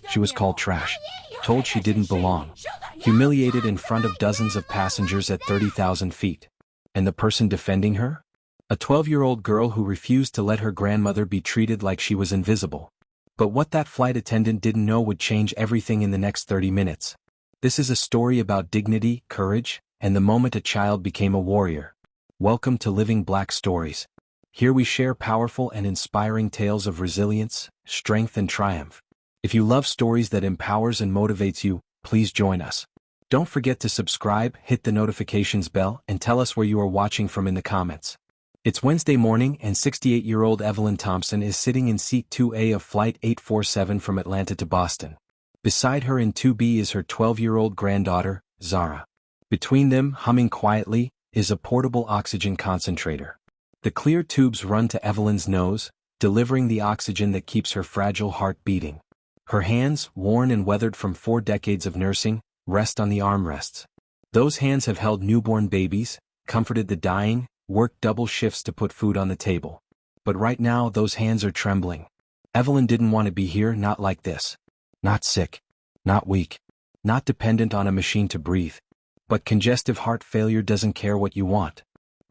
She was called trash, told she didn't belong, humiliated in front of dozens of passengers at 30,000 feet. And the person defending her? A 12-year-old girl who refused to let her grandmother be treated like she was invisible. But what that flight attendant didn't know would change everything in the next 30 minutes. This is a story about dignity, courage, and the moment a child became a warrior. Welcome to Living Black Stories. Here we share powerful and inspiring tales of resilience, strength, and triumph. If you love stories that empowers and motivates you, please join us. Don't forget to subscribe, hit the notifications bell, and tell us where you are watching from in the comments. It's Wednesday morning and 68-year-old Evelyn Thompson is sitting in seat 2A of Flight 847 from Atlanta to Boston. Beside her in 2B is her 12-year-old granddaughter, Zara. Between them, humming quietly, is a portable oxygen concentrator. The clear tubes run to Evelyn's nose, delivering the oxygen that keeps her fragile heart beating. Her hands, worn and weathered from 4 decades of nursing, rest on the armrests. Those hands have held newborn babies, comforted the dying, worked double shifts to put food on the table. But right now those hands are trembling. Evelyn didn't want to be here, not like this. Not sick. Not weak. Not dependent on a machine to breathe. But congestive heart failure doesn't care what you want.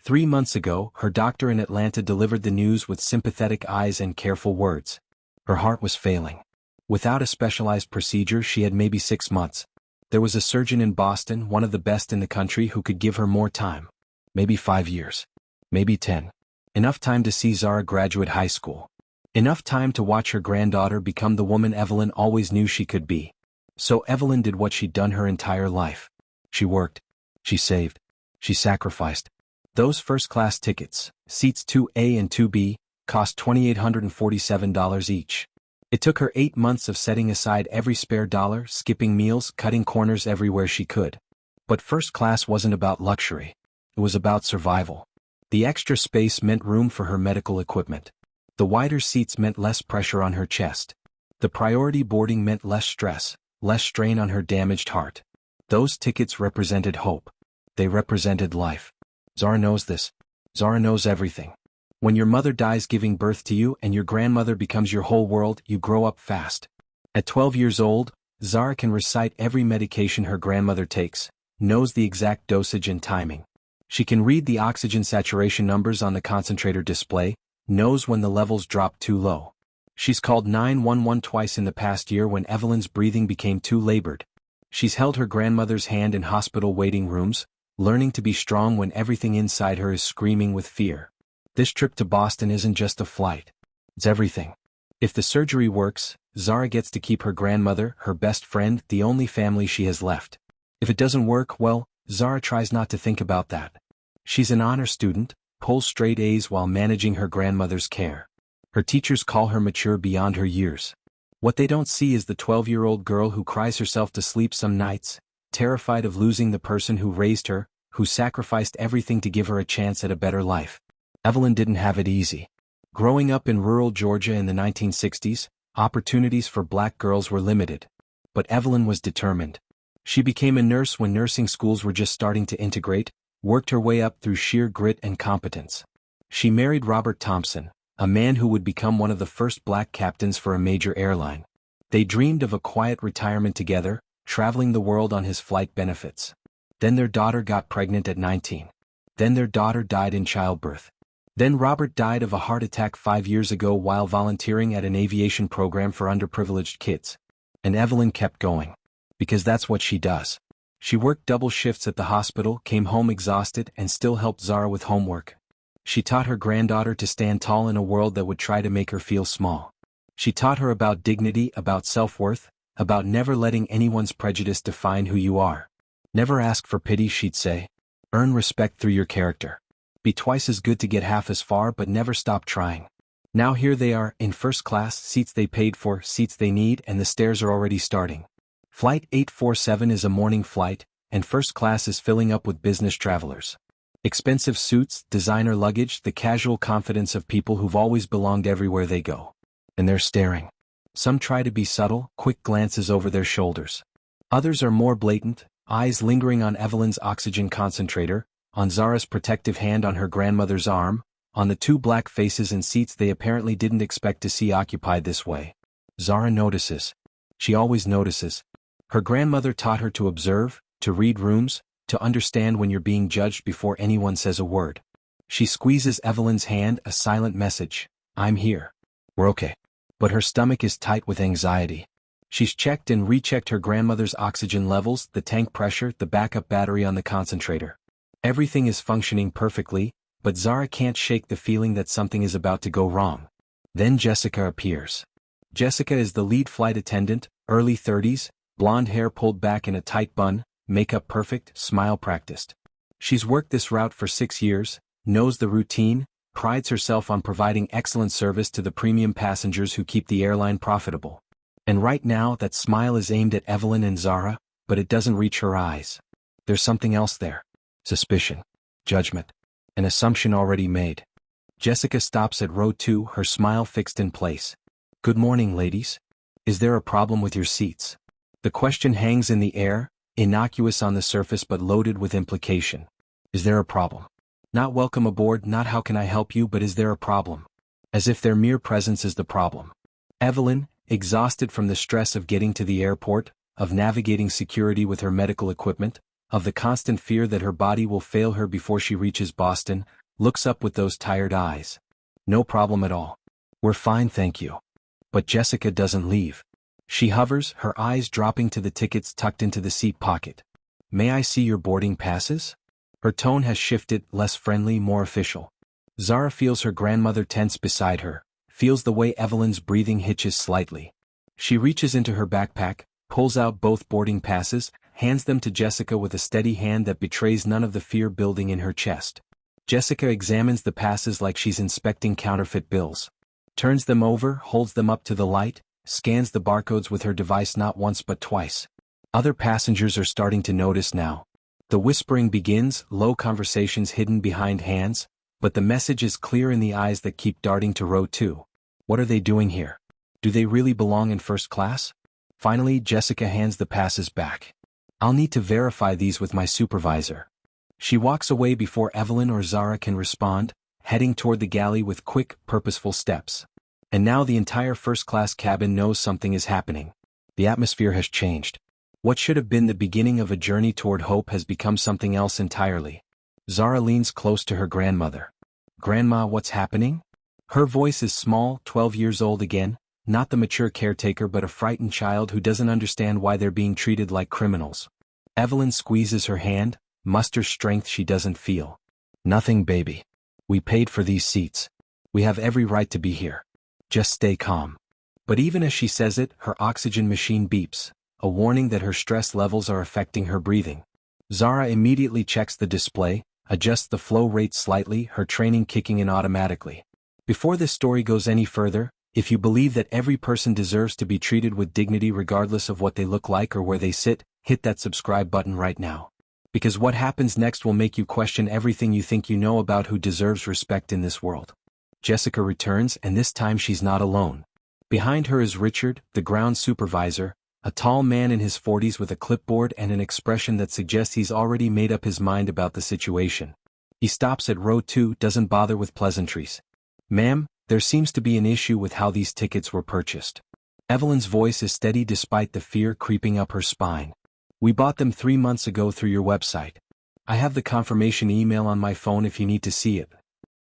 3 months ago, her doctor in Atlanta delivered the news with sympathetic eyes and careful words. Her heart was failing. Without a specialized procedure, she had maybe 6 months. There was a surgeon in Boston, one of the best in the country, who could give her more time. Maybe 5 years. Maybe 10. Enough time to see Zara graduate high school. Enough time to watch her granddaughter become the woman Evelyn always knew she could be. So Evelyn did what she'd done her entire life. She worked. She saved. She sacrificed. Those first-class tickets, seats 2A and 2B, cost $2,847 each. It took her 8 months of setting aside every spare dollar, skipping meals, cutting corners everywhere she could. But first class wasn't about luxury. It was about survival. The extra space meant room for her medical equipment. The wider seats meant less pressure on her chest. The priority boarding meant less stress, less strain on her damaged heart. Those tickets represented hope. They represented life. Zara knows this. Zara knows everything. When your mother dies giving birth to you and your grandmother becomes your whole world, you grow up fast. At 12 years old, Zara can recite every medication her grandmother takes, knows the exact dosage and timing. She can read the oxygen saturation numbers on the concentrator display, knows when the levels drop too low. She's called 911 twice in the past year when Evelyn's breathing became too labored. She's held her grandmother's hand in hospital waiting rooms, learning to be strong when everything inside her is screaming with fear. This trip to Boston isn't just a flight. It's everything. If the surgery works, Zara gets to keep her grandmother, her best friend, the only family she has left. If it doesn't work, well, Zara tries not to think about that. She's an honor student, pulls straight A's while managing her grandmother's care. Her teachers call her mature beyond her years. What they don't see is the 12-year-old girl who cries herself to sleep some nights, terrified of losing the person who raised her, who sacrificed everything to give her a chance at a better life. Evelyn didn't have it easy. Growing up in rural Georgia in the 1960s, opportunities for black girls were limited. But Evelyn was determined. She became a nurse when nursing schools were just starting to integrate, worked her way up through sheer grit and competence. She married Robert Thompson, a man who would become one of the first black captains for a major airline. They dreamed of a quiet retirement together, traveling the world on his flight benefits. Then their daughter got pregnant at 19. Then their daughter died in childbirth. Then Robert died of a heart attack 5 years ago while volunteering at an aviation program for underprivileged kids. And Evelyn kept going. Because that's what she does. She worked double shifts at the hospital, came home exhausted, and still helped Zara with homework. She taught her granddaughter to stand tall in a world that would try to make her feel small. She taught her about dignity, about self-worth, about never letting anyone's prejudice define who you are. Never ask for pity, she'd say. Earn respect through your character. Be twice as good to get half as far, but never stop trying. Now here they are, in first class, seats they paid for, seats they need, and the stares are already starting. Flight 847 is a morning flight, and first class is filling up with business travelers. Expensive suits, designer luggage, the casual confidence of people who've always belonged everywhere they go. And they're staring. Some try to be subtle, quick glances over their shoulders. Others are more blatant, eyes lingering on Evelyn's oxygen concentrator, on Zara's protective hand on her grandmother's arm, on the 2 black faces in seats they apparently didn't expect to see occupied this way. Zara notices. She always notices. Her grandmother taught her to observe, to read rooms, to understand when you're being judged before anyone says a word. She squeezes Evelyn's hand, a silent message. I'm here. We're okay. But her stomach is tight with anxiety. She's checked and rechecked her grandmother's oxygen levels, the tank pressure, the backup battery on the concentrator. Everything is functioning perfectly, but Zara can't shake the feeling that something is about to go wrong. Then Jessica appears. Jessica is the lead flight attendant, early 30s, blonde hair pulled back in a tight bun, makeup perfect, smile practiced. She's worked this route for 6 years, knows the routine, prides herself on providing excellent service to the premium passengers who keep the airline profitable. And right now that smile is aimed at Evelyn and Zara, but it doesn't reach her eyes. There's something else there. Suspicion. Judgment. An assumption already made. Jessica stops at row 2, her smile fixed in place. Good morning, ladies. Is there a problem with your seats? The question hangs in the air, innocuous on the surface but loaded with implication. Is there a problem? Not welcome aboard, not how can I help you, but is there a problem? As if their mere presence is the problem. Evelyn, exhausted from the stress of getting to the airport, of navigating security with her medical equipment, of the constant fear that her body will fail her before she reaches Boston, looks up with those tired eyes. No problem at all. We're fine, thank you. But Jessica doesn't leave. She hovers, her eyes dropping to the tickets tucked into the seat pocket. May I see your boarding passes? Her tone has shifted, less friendly, more official. Zara feels her grandmother tense beside her, feels the way Evelyn's breathing hitches slightly. She reaches into her backpack, pulls out both boarding passes, hands them to Jessica with a steady hand that betrays none of the fear building in her chest. Jessica examines the passes like she's inspecting counterfeit bills. Turns them over, holds them up to the light, scans the barcodes with her device not once but twice. Other passengers are starting to notice now. The whispering begins, low conversations hidden behind hands, but the message is clear in the eyes that keep darting to row 2. What are they doing here? Do they really belong in first class? Finally, Jessica hands the passes back. I'll need to verify these with my supervisor. She walks away before Evelyn or Zara can respond, heading toward the galley with quick, purposeful steps. And now the entire first-class cabin knows something is happening. The atmosphere has changed. What should have been the beginning of a journey toward hope has become something else entirely. Zara leans close to her grandmother. Grandma, what's happening? Her voice is small, 12 years old again, not the mature caretaker but a frightened child who doesn't understand why they're being treated like criminals. Evelyn squeezes her hand, musters strength she doesn't feel. Nothing, baby. We paid for these seats. We have every right to be here. Just stay calm. But even as she says it, her oxygen machine beeps, a warning that her stress levels are affecting her breathing. Zara immediately checks the display, adjusts the flow rate slightly, her training kicking in automatically. Before this story goes any further, if you believe that every person deserves to be treated with dignity regardless of what they look like or where they sit, hit that subscribe button right now. Because what happens next will make you question everything you think you know about who deserves respect in this world. Jessica returns, and this time she's not alone. Behind her is Richard, the ground supervisor, a tall man in his 40s with a clipboard and an expression that suggests he's already made up his mind about the situation. He stops at row 2, doesn't bother with pleasantries. Ma'am, there seems to be an issue with how these tickets were purchased. Evelyn's voice is steady despite the fear creeping up her spine. We bought them 3 months ago through your website. I have the confirmation email on my phone if you need to see it.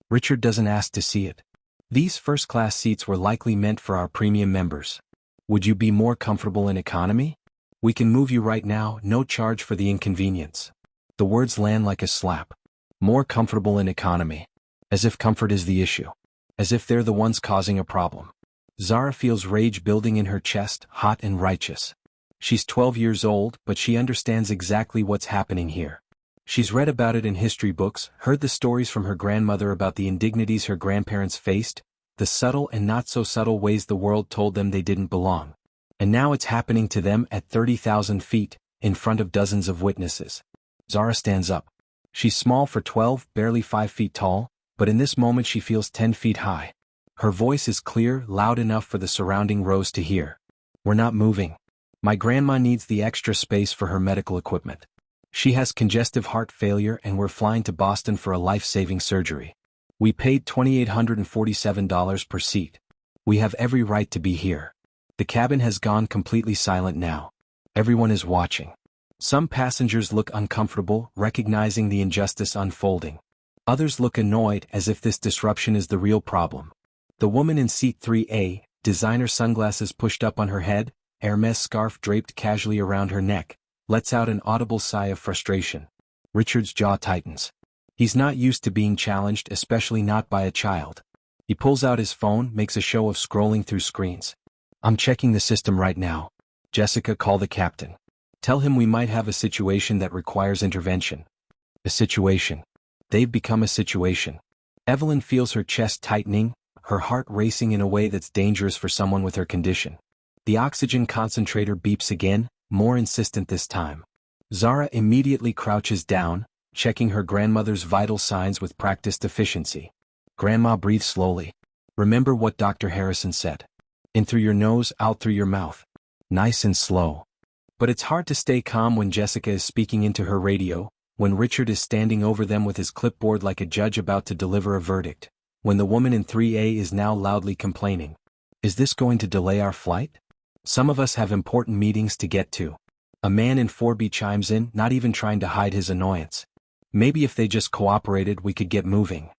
Richard doesn't ask to see it. These first-class seats were likely meant for our premium members. Would you be more comfortable in economy? We can move you right now, no charge for the inconvenience. The words land like a slap. More comfortable in economy. As if comfort is the issue. As if they're the ones causing a problem. Zara feels rage building in her chest, hot and righteous. She's 12 years old, but she understands exactly what's happening here. She's read about it in history books, heard the stories from her grandmother about the indignities her grandparents faced, the subtle and not so subtle ways the world told them they didn't belong. And now it's happening to them at 30,000 feet, in front of dozens of witnesses. Zara stands up. She's small for 12, barely 5 feet tall, but in this moment she feels 10 feet high. Her voice is clear, loud enough for the surrounding rows to hear. We're not moving. My grandma needs the extra space for her medical equipment. She has congestive heart failure and we're flying to Boston for a life-saving surgery. We paid $2,847 per seat. We have every right to be here. The cabin has gone completely silent now. Everyone is watching. Some passengers look uncomfortable, recognizing the injustice unfolding. Others look annoyed as if this disruption is the real problem. The woman in seat 3A, designer sunglasses pushed up on her head, Hermes scarf draped casually around her neck, lets out an audible sigh of frustration. Richard's jaw tightens. He's not used to being challenged, especially not by a child. He pulls out his phone, makes a show of scrolling through screens. "I'm checking the system right now. Jessica, call the captain. Tell him we might have a situation that requires intervention." A situation. They've become a situation. Evelyn feels her chest tightening, her heart racing in a way that's dangerous for someone with her condition. The oxygen concentrator beeps again, more insistent this time. Zara immediately crouches down, checking her grandmother's vital signs with practiced efficiency. "Grandma, breathe slowly. Remember what Dr. Harrison said. In through your nose, out through your mouth. Nice and slow." But it's hard to stay calm when Jessica is speaking into her radio, when Richard is standing over them with his clipboard like a judge about to deliver a verdict, when the woman in 3A is now loudly complaining. "Is this going to delay our flight? Some of us have important meetings to get to." A man in 4B chimes in, not even trying to hide his annoyance. "Maybe if they just cooperated we could get moving."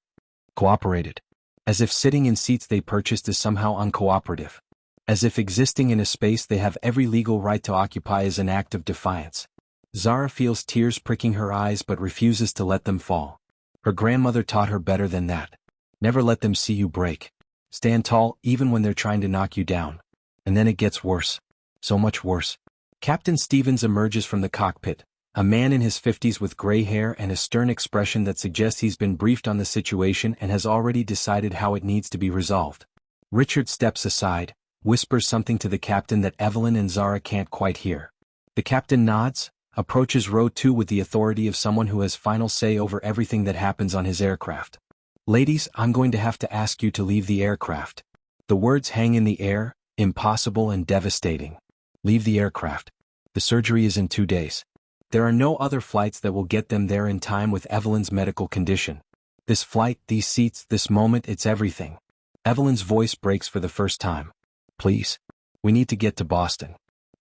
Cooperated. As if sitting in seats they purchased is somehow uncooperative. As if existing in a space they have every legal right to occupy is an act of defiance. Zara feels tears pricking her eyes but refuses to let them fall. Her grandmother taught her better than that. Never let them see you break. Stand tall even when they're trying to knock you down. And then it gets worse. So much worse. Captain Stevens emerges from the cockpit, a man in his 50s with gray hair and a stern expression that suggests he's been briefed on the situation and has already decided how it needs to be resolved. Richard steps aside, whispers something to the captain that Evelyn and Zara can't quite hear. The captain nods, approaches row 2 with the authority of someone who has final say over everything that happens on his aircraft. "Ladies, I'm going to have to ask you to leave the aircraft." The words hang in the air, impossible and devastating. Leave the aircraft. The surgery is in 2 days. There are no other flights that will get them there in time with Evelyn's medical condition. This flight, these seats, this moment, it's everything. Evelyn's voice breaks for the first time. "Please. We need to get to Boston.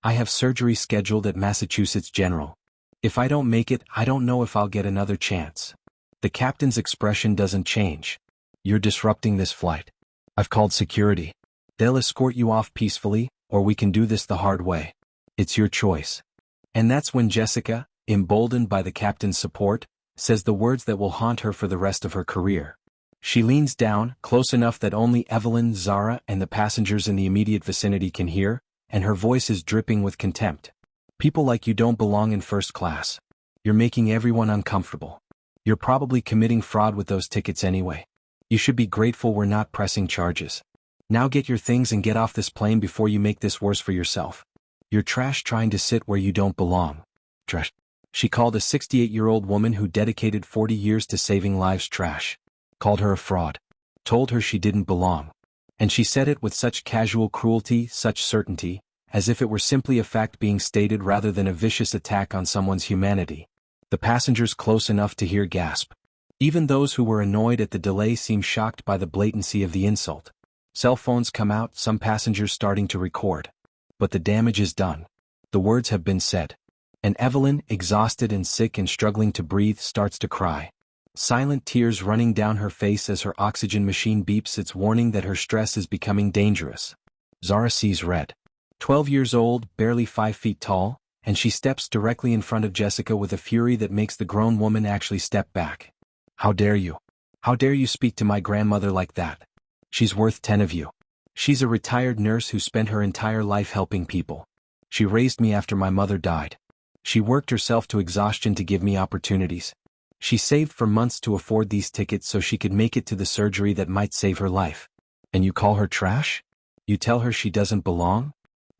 I have surgery scheduled at Massachusetts General. If I don't make it, I don't know if I'll get another chance." The captain's expression doesn't change. "You're disrupting this flight. I've called security. They'll escort you off peacefully, or we can do this the hard way. It's your choice." And that's when Jessica, emboldened by the captain's support, says the words that will haunt her for the rest of her career. She leans down, close enough that only Evelyn, Zara, and the passengers in the immediate vicinity can hear, and her voice is dripping with contempt. "People like you don't belong in first class. You're making everyone uncomfortable. You're probably committing fraud with those tickets anyway. You should be grateful we're not pressing charges. Now get your things and get off this plane before you make this worse for yourself. You're trash trying to sit where you don't belong." Trash. She called a 68-year-old woman who dedicated 40 years to saving lives trash. Called her a fraud. Told her she didn't belong. And she said it with such casual cruelty, such certainty, as if it were simply a fact being stated rather than a vicious attack on someone's humanity. The passengers close enough to hear gasp. Even those who were annoyed at the delay seem shocked by the blatancy of the insult. Cell phones come out, some passengers starting to record. But the damage is done. The words have been said. And Evelyn, exhausted and sick and struggling to breathe, starts to cry. Silent tears running down her face as her oxygen machine beeps its warning that her stress is becoming dangerous. Zara sees red. 12 years old, barely 5 feet tall, and she steps directly in front of Jessica with a fury that makes the grown woman actually step back. "How dare you? How dare you speak to my grandmother like that? She's worth 10 of you. She's a retired nurse who spent her entire life helping people. She raised me after my mother died. She worked herself to exhaustion to give me opportunities. She saved for months to afford these tickets so she could make it to the surgery that might save her life. And you call her trash? You tell her she doesn't belong?"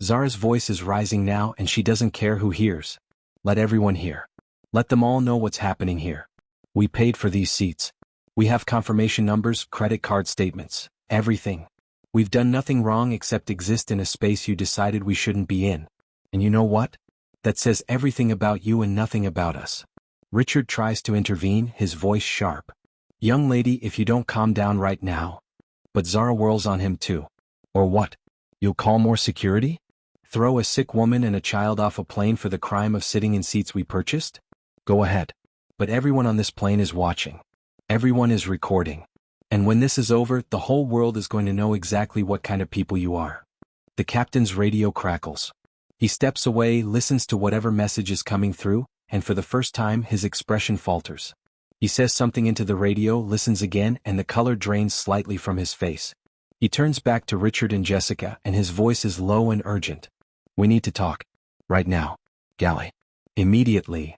Zara's voice is rising now and she doesn't care who hears. "Let everyone hear. Let them all know what's happening here. We paid for these seats. We have confirmation numbers, credit card statements, everything. We've done nothing wrong except exist in a space you decided we shouldn't be in. And you know what? That says everything about you and nothing about us." Richard tries to intervene, his voice sharp. "Young lady, if you don't calm down right now." But Zara whirls on him too. "Or what? You'll call more security? Throw a sick woman and a child off a plane for the crime of sitting in seats we purchased? Go ahead. But everyone on this plane is watching. Everyone is recording. And when this is over, the whole world is going to know exactly what kind of people you are. The captain's radio crackles. He steps away, listens to whatever message is coming through, and for the first time his expression falters. He says something into the radio, listens again, and the color drains slightly from his face. He turns back to Richard and Jessica, and his voice is low and urgent. We need to talk. Right now. Galley. Immediately.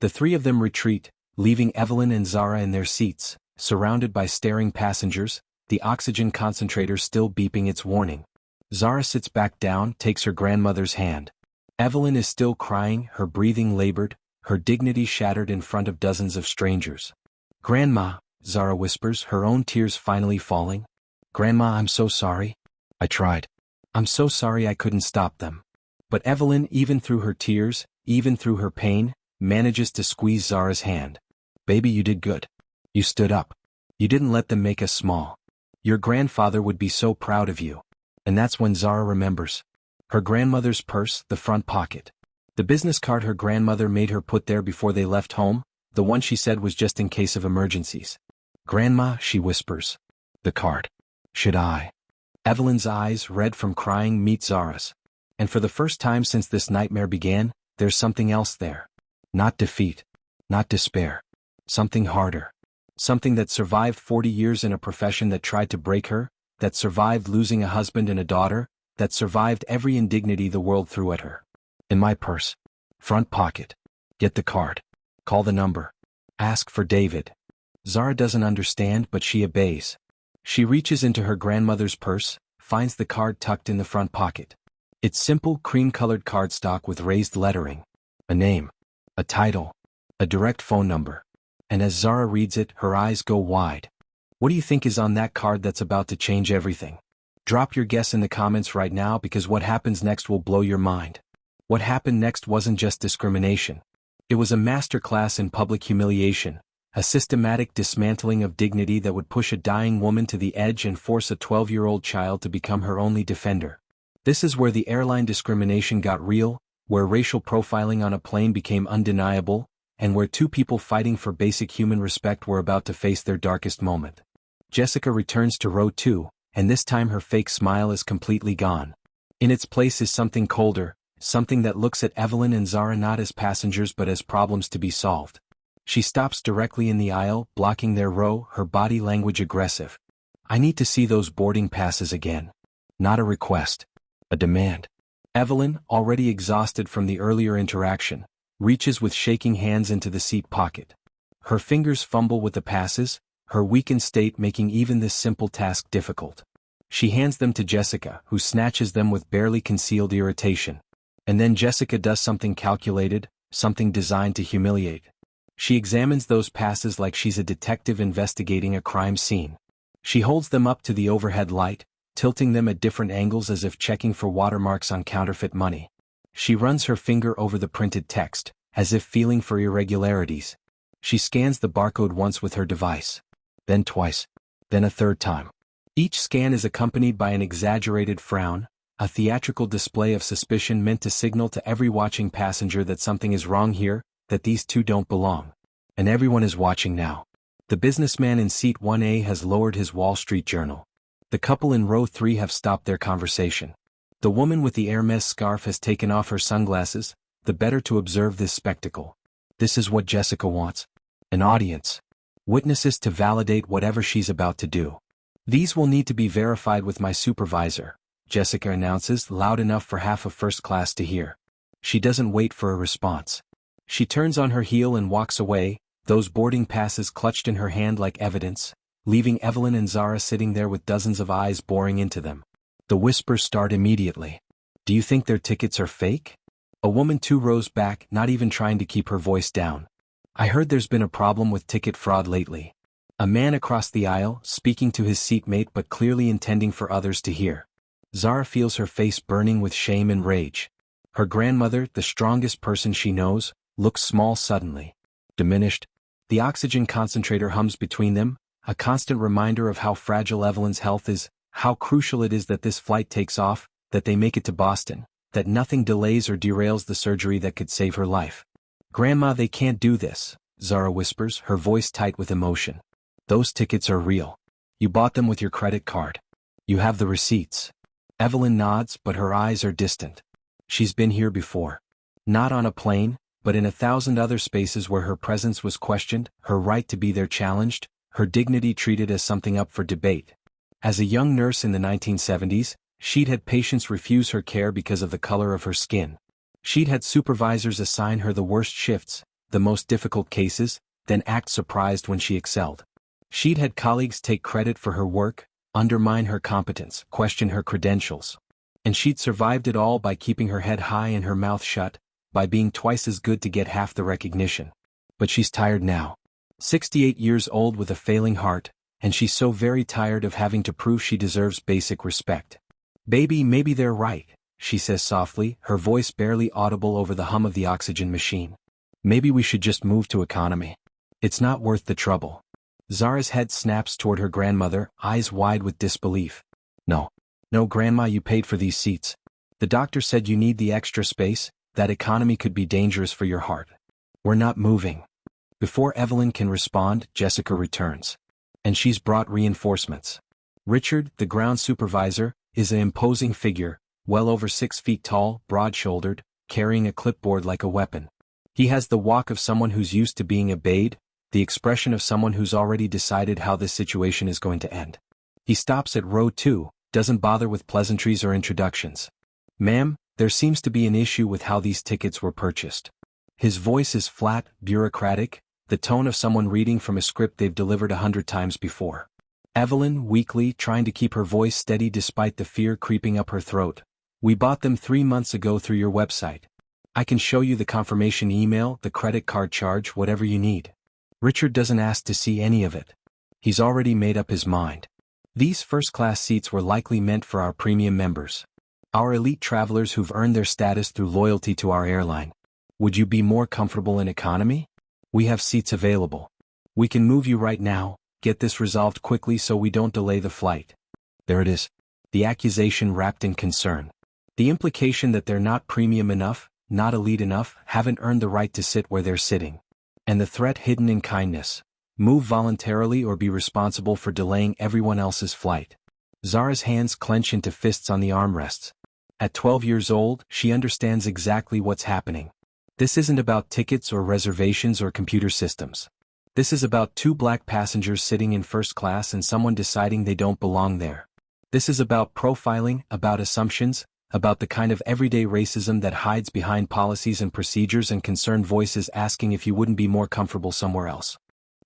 The three of them retreat, leaving Evelyn and Zara in their seats, surrounded by staring passengers, the oxygen concentrator still beeping its warning. Zara sits back down, takes her grandmother's hand. Evelyn is still crying, her breathing labored, her dignity shattered in front of dozens of strangers. Grandma, Zara whispers, her own tears finally falling. Grandma, I'm so sorry. I tried. I'm so sorry I couldn't stop them. But Evelyn, even through her tears, even through her pain, manages to squeeze Zara's hand. Baby, you did good. You stood up. You didn't let them make us small. Your grandfather would be so proud of you. And that's when Zara remembers. Her grandmother's purse, the front pocket. The business card her grandmother made her put there before they left home, the one she said was just in case of emergencies. Grandma, she whispers. The card. Should I? Evelyn's eyes, red from crying, meet Zara's. And for the first time since this nightmare began, there's something else there. Not defeat. Not despair. Something harder. Something that survived 40 years in a profession that tried to break her, that survived losing a husband and a daughter, that survived every indignity the world threw at her. In my purse. Front pocket. Get the card. Call the number. Ask for David. Zara doesn't understand, but she obeys. She reaches into her grandmother's purse, finds the card tucked in the front pocket. It's simple, cream-colored cardstock with raised lettering. A name. A title. A direct phone number. And as Zara reads it, her eyes go wide. What do you think is on that card that's about to change everything? Drop your guess in the comments right now, because what happens next will blow your mind. What happened next wasn't just discrimination. It was a masterclass in public humiliation, a systematic dismantling of dignity that would push a dying woman to the edge and force a 12-year-old child to become her only defender. This is where the airline discrimination got real, where racial profiling on a plane became undeniable, and where two people fighting for basic human respect were about to face their darkest moment. Jessica returns to row 2, and this time her fake smile is completely gone. In its place is something colder, something that looks at Evelyn and Zara not as passengers but as problems to be solved. She stops directly in the aisle, blocking their row, her body language aggressive. I need to see those boarding passes again. Not a request. A demand. Evelyn, already exhausted from the earlier interaction, reaches with shaking hands into the seat pocket. Her fingers fumble with the passes, her weakened state making even this simple task difficult. She hands them to Jessica, who snatches them with barely concealed irritation. And then Jessica does something calculated, something designed to humiliate. She examines those passes like she's a detective investigating a crime scene. She holds them up to the overhead light, tilting them at different angles as if checking for watermarks on counterfeit money. She runs her finger over the printed text, as if feeling for irregularities. She scans the barcode once with her device. Then twice. Then a third time. Each scan is accompanied by an exaggerated frown, a theatrical display of suspicion meant to signal to every watching passenger that something is wrong here, that these two don't belong. And everyone is watching now. The businessman in seat 1A has lowered his Wall Street Journal. The couple in row 3 have stopped their conversation. The woman with the Hermes scarf has taken off her sunglasses, the better to observe this spectacle. This is what Jessica wants. An audience. Witnesses to validate whatever she's about to do. These will need to be verified with my supervisor, Jessica announces, loud enough for half of first class to hear. She doesn't wait for a response. She turns on her heel and walks away, those boarding passes clutched in her hand like evidence, leaving Evelyn and Zara sitting there with dozens of eyes boring into them. The whispers start immediately. Do you think their tickets are fake? A woman 2 rows back, not even trying to keep her voice down. I heard there's been a problem with ticket fraud lately. A man across the aisle, speaking to his seatmate but clearly intending for others to hear. Zara feels her face burning with shame and rage. Her grandmother, the strongest person she knows, looks small suddenly. Diminished. The oxygen concentrator hums between them, a constant reminder of how fragile Evelyn's health is, how crucial it is that this flight takes off, that they make it to Boston, that nothing delays or derails the surgery that could save her life. "Grandma, they can't do this," Zara whispers, her voice tight with emotion. "Those tickets are real. You bought them with your credit card. You have the receipts." Evelyn nods, but her eyes are distant. She's been here before. Not on a plane, but in 1,000 other spaces where her presence was questioned, her right to be there challenged, her dignity treated as something up for debate. As a young nurse in the 1970s, she'd had patients refuse her care because of the color of her skin. She'd had supervisors assign her the worst shifts, the most difficult cases, then act surprised when she excelled. She'd had colleagues take credit for her work, undermine her competence, question her credentials. And she'd survived it all by keeping her head high and her mouth shut, by being twice as good to get half the recognition. But she's tired now. 68 years old with a failing heart, and she's so very tired of having to prove she deserves basic respect. "Baby, maybe they're right," she says softly, her voice barely audible over the hum of the oxygen machine. "Maybe we should just move to economy. It's not worth the trouble." Zara's head snaps toward her grandmother, eyes wide with disbelief. "No. No, Grandma, you paid for these seats. The doctor said you need the extra space, that economy could be dangerous for your heart. We're not moving." Before Evelyn can respond, Jessica returns. And she's brought reinforcements. Richard, the ground supervisor, is an imposing figure, well over 6 feet tall, broad-shouldered, carrying a clipboard like a weapon. He has the walk of someone who's used to being obeyed, the expression of someone who's already decided how this situation is going to end. He stops at row 2, doesn't bother with pleasantries or introductions. "Ma'am, there seems to be an issue with how these tickets were purchased." His voice is flat, bureaucratic, the tone of someone reading from a script they've delivered 100 times before. Evelyn, weakly, trying to keep her voice steady despite the fear creeping up her throat. "We bought them 3 months ago through your website. I can show you the confirmation email, the credit card charge, whatever you need." Richard doesn't ask to see any of it. He's already made up his mind. These first-class seats were likely meant for our premium members. Our elite travelers who've earned their status through loyalty to our airline. Would you be more comfortable in economy? We have seats available. We can move you right now, get this resolved quickly so we don't delay the flight. There it is. The accusation wrapped in concern. The implication that they're not premium enough, not elite enough, haven't earned the right to sit where they're sitting. And the threat hidden in kindness. Move voluntarily or be responsible for delaying everyone else's flight. Zara's hands clench into fists on the armrests. At 12 years old, she understands exactly what's happening. This isn't about tickets or reservations or computer systems. This is about 2 black passengers sitting in first class and someone deciding they don't belong there. This is about profiling, about assumptions, about the kind of everyday racism that hides behind policies and procedures and concerned voices asking if you wouldn't be more comfortable somewhere else.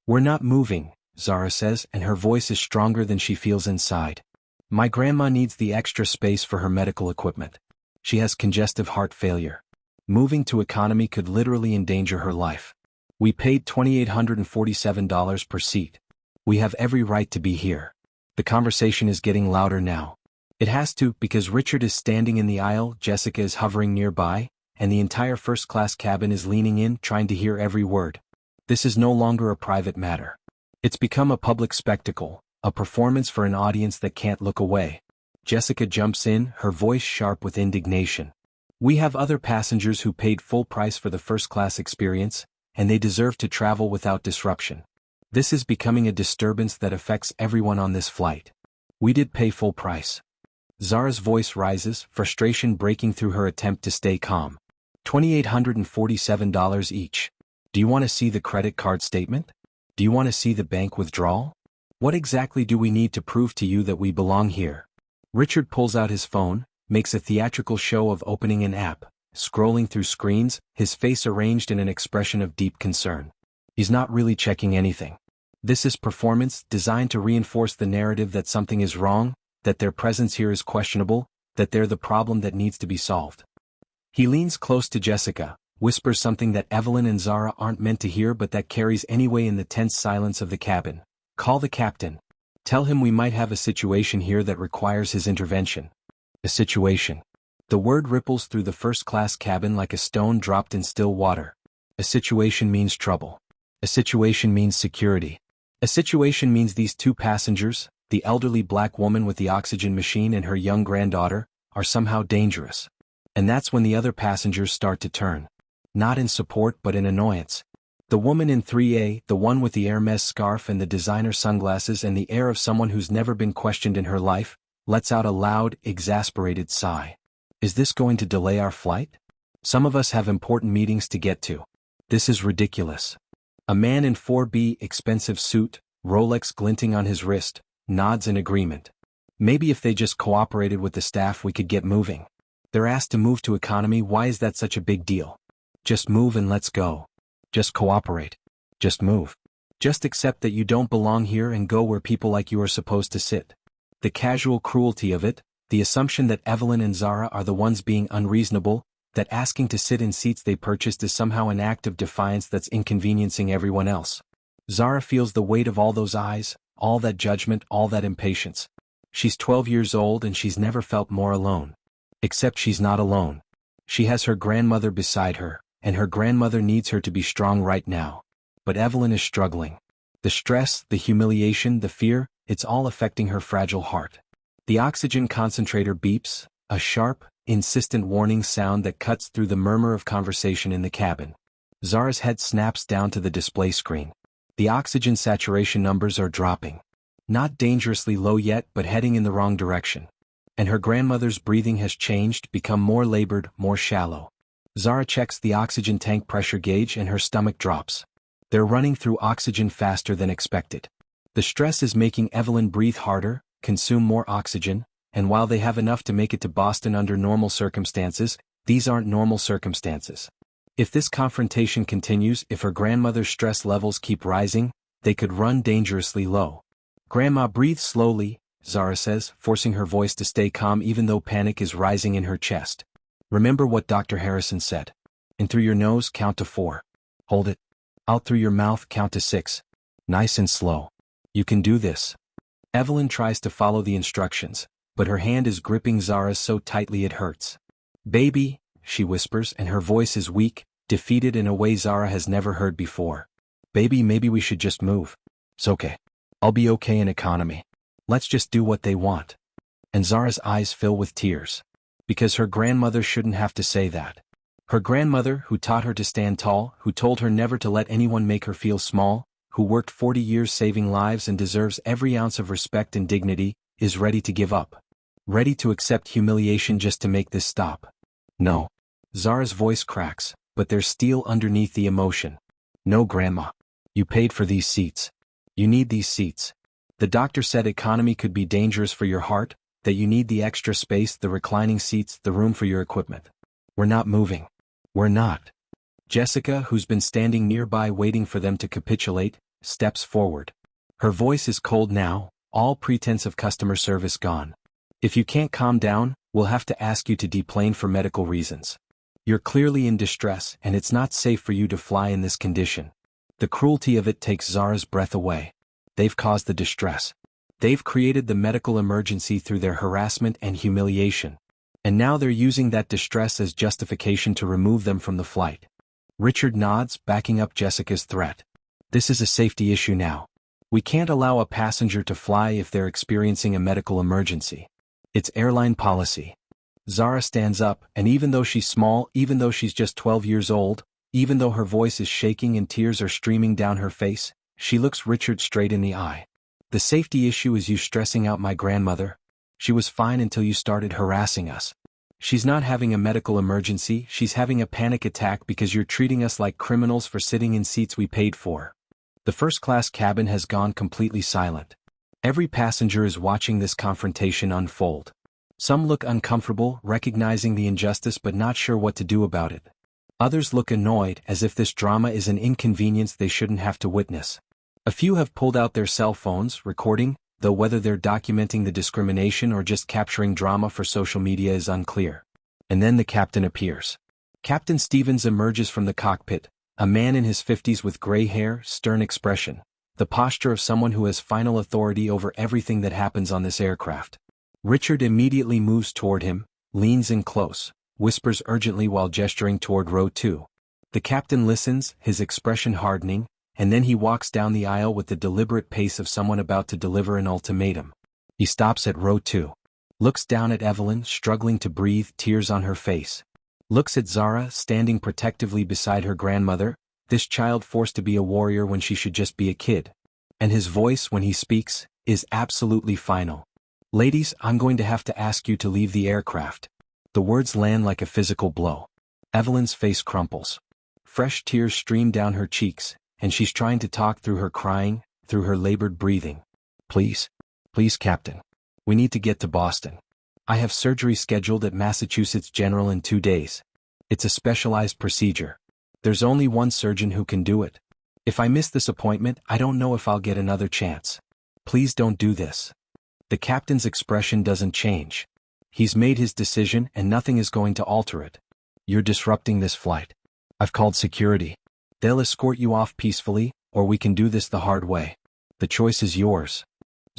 "We're not moving," Zara says, and her voice is stronger than she feels inside. "My grandma needs the extra space for her medical equipment. She has congestive heart failure. Moving to economy could literally endanger her life. We paid $2,847 per seat. We have every right to be here." The conversation is getting louder now. It has to, because Richard is standing in the aisle, Jessica is hovering nearby, and the entire first-class cabin is leaning in, trying to hear every word. This is no longer a private matter. It's become a public spectacle, a performance for an audience that can't look away. Jessica jumps in, her voice sharp with indignation. "We have other passengers who paid full price for the first-class experience, and they deserve to travel without disruption. This is becoming a disturbance that affects everyone on this flight. We did pay full price." Zara's voice rises, frustration breaking through her attempt to stay calm. $2,847 each. Do you want to see the credit card statement? Do you want to see the bank withdrawal? What exactly do we need to prove to you that we belong here? Richard pulls out his phone, makes a theatrical show of opening an app, scrolling through screens, his face arranged in an expression of deep concern. He's not really checking anything. This is performance designed to reinforce the narrative that something is wrong, that their presence here is questionable, that they're the problem that needs to be solved. He leans close to Jessica, whispers something that Evelyn and Zara aren't meant to hear but that carries anyway in the tense silence of the cabin. "Call the captain. Tell him we might have a situation here that requires his intervention." A situation. The word ripples through the first-class cabin like a stone dropped in still water. A situation means trouble. A situation means security. A situation means these 2 passengers, the elderly black woman with the oxygen machine and her young granddaughter, are somehow dangerous. And that's when the other passengers start to turn. Not in support but in annoyance. The woman in 3A, the one with the Hermes scarf and the designer sunglasses and the air of someone who's never been questioned in her life, lets out a loud, exasperated sigh. Is this going to delay our flight? Some of us have important meetings to get to. This is ridiculous. A man in 4B, expensive suit, Rolex glinting on his wrist, nods in agreement. Maybe if they just cooperated with the staff we could get moving. They're asked to move to economy. Why is that such a big deal? Just move and let's go. Just cooperate. Just move. Just accept that you don't belong here and go where people like you are supposed to sit. The casual cruelty of it, the assumption that Evelyn and Zara are the ones being unreasonable, that asking to sit in seats they purchased is somehow an act of defiance that's inconveniencing everyone else. Zara feels the weight of all those eyes, all that judgment, all that impatience. She's 12 years old and she's never felt more alone. Except she's not alone. She has her grandmother beside her, and her grandmother needs her to be strong right now. But Evelyn is struggling. The stress, the humiliation, the fear, it's all affecting her fragile heart. The oxygen concentrator beeps, a sharp, insistent warning sound that cuts through the murmur of conversation in the cabin. Zara's head snaps down to the display screen. The oxygen saturation numbers are dropping. Not dangerously low yet, but heading in the wrong direction. And her grandmother's breathing has changed, become more labored, more shallow. Zara checks the oxygen tank pressure gauge and her stomach drops. They're running through oxygen faster than expected. The stress is making Evelyn breathe harder, consume more oxygen, and while they have enough to make it to Boston under normal circumstances, these aren't normal circumstances. If this confrontation continues, if her grandmother's stress levels keep rising, they could run dangerously low. Grandma, breathe slowly, Zara says, forcing her voice to stay calm even though panic is rising in her chest. Remember what Dr. Harrison said. In through your nose, count to 4. Hold it. Out through your mouth, count to 6. Nice and slow. You can do this. Evelyn tries to follow the instructions, but her hand is gripping Zara's so tightly it hurts. Baby, she whispers, and her voice is weak, defeated in a way Zara has never heard before. Baby, maybe we should just move. It's okay. I'll be okay in economy. Let's just do what they want. And Zara's eyes fill with tears. Because her grandmother shouldn't have to say that. Her grandmother, who taught her to stand tall, who told her never to let anyone make her feel small, who worked 40 years saving lives and deserves every ounce of respect and dignity, is ready to give up. Ready to accept humiliation just to make this stop. No. Zara's voice cracks, but there's steel underneath the emotion. No, Grandma. You paid for these seats. You need these seats. The doctor said economy could be dangerous for your heart, that you need the extra space, the reclining seats, the room for your equipment. We're not moving. We're not. Jessica, who's been standing nearby waiting for them to capitulate, steps forward. Her voice is cold now, all pretense of customer service gone. If you can't calm down, we'll have to ask you to deplane for medical reasons. You're clearly in distress, and it's not safe for you to fly in this condition. The cruelty of it takes Zara's breath away. They've caused the distress. They've created the medical emergency through their harassment and humiliation. And now they're using that distress as justification to remove them from the flight. Richard nods, backing up Jessica's threat. This is a safety issue now. We can't allow a passenger to fly if they're experiencing a medical emergency. It's airline policy. Zara stands up, and even though she's small, even though she's just 12 years old, even though her voice is shaking and tears are streaming down her face, she looks Richard straight in the eye. The safety issue is you stressing out my grandmother. She was fine until you started harassing us. She's not having a medical emergency, she's having a panic attack because you're treating us like criminals for sitting in seats we paid for. The first-class cabin has gone completely silent. Every passenger is watching this confrontation unfold. Some look uncomfortable, recognizing the injustice but not sure what to do about it. Others look annoyed, as if this drama is an inconvenience they shouldn't have to witness. A few have pulled out their cell phones, recording, though whether they're documenting the discrimination or just capturing drama for social media is unclear. And then the captain appears. Captain Stevens emerges from the cockpit, a man in his 50s with gray hair, stern expression, the posture of someone who has final authority over everything that happens on this aircraft. Richard immediately moves toward him, leans in close, whispers urgently while gesturing toward row 2. The captain listens, his expression hardening, and then he walks down the aisle with the deliberate pace of someone about to deliver an ultimatum. He stops at row 2. Looks down at Evelyn, struggling to breathe, tears on her face. Looks at Zara, standing protectively beside her grandmother, this child forced to be a warrior when she should just be a kid. And his voice, when he speaks, is absolutely final. Ladies, I'm going to have to ask you to leave the aircraft. The words land like a physical blow. Evelyn's face crumples. Fresh tears stream down her cheeks, and she's trying to talk through her crying, through her labored breathing. Please, Captain. We need to get to Boston. I have surgery scheduled at Massachusetts General in 2 days. It's a specialized procedure. There's only one surgeon who can do it. If I miss this appointment, I don't know if I'll get another chance. Please don't do this. The captain's expression doesn't change. He's made his decision and nothing is going to alter it. You're disrupting this flight. I've called security. They'll escort you off peacefully, or we can do this the hard way. The choice is yours.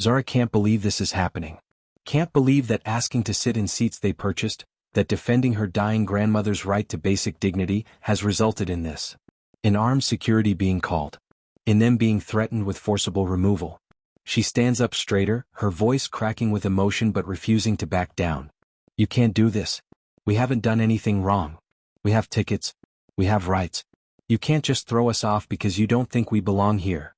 Zara can't believe this is happening. Can't believe that asking to sit in seats they purchased, that defending her dying grandmother's right to basic dignity, has resulted in this. In armed security being called. In them being threatened with forcible removal. She stands up straighter, her voice cracking with emotion but refusing to back down. You can't do this. We haven't done anything wrong. We have tickets. We have rights. You can't just throw us off because you don't think we belong here.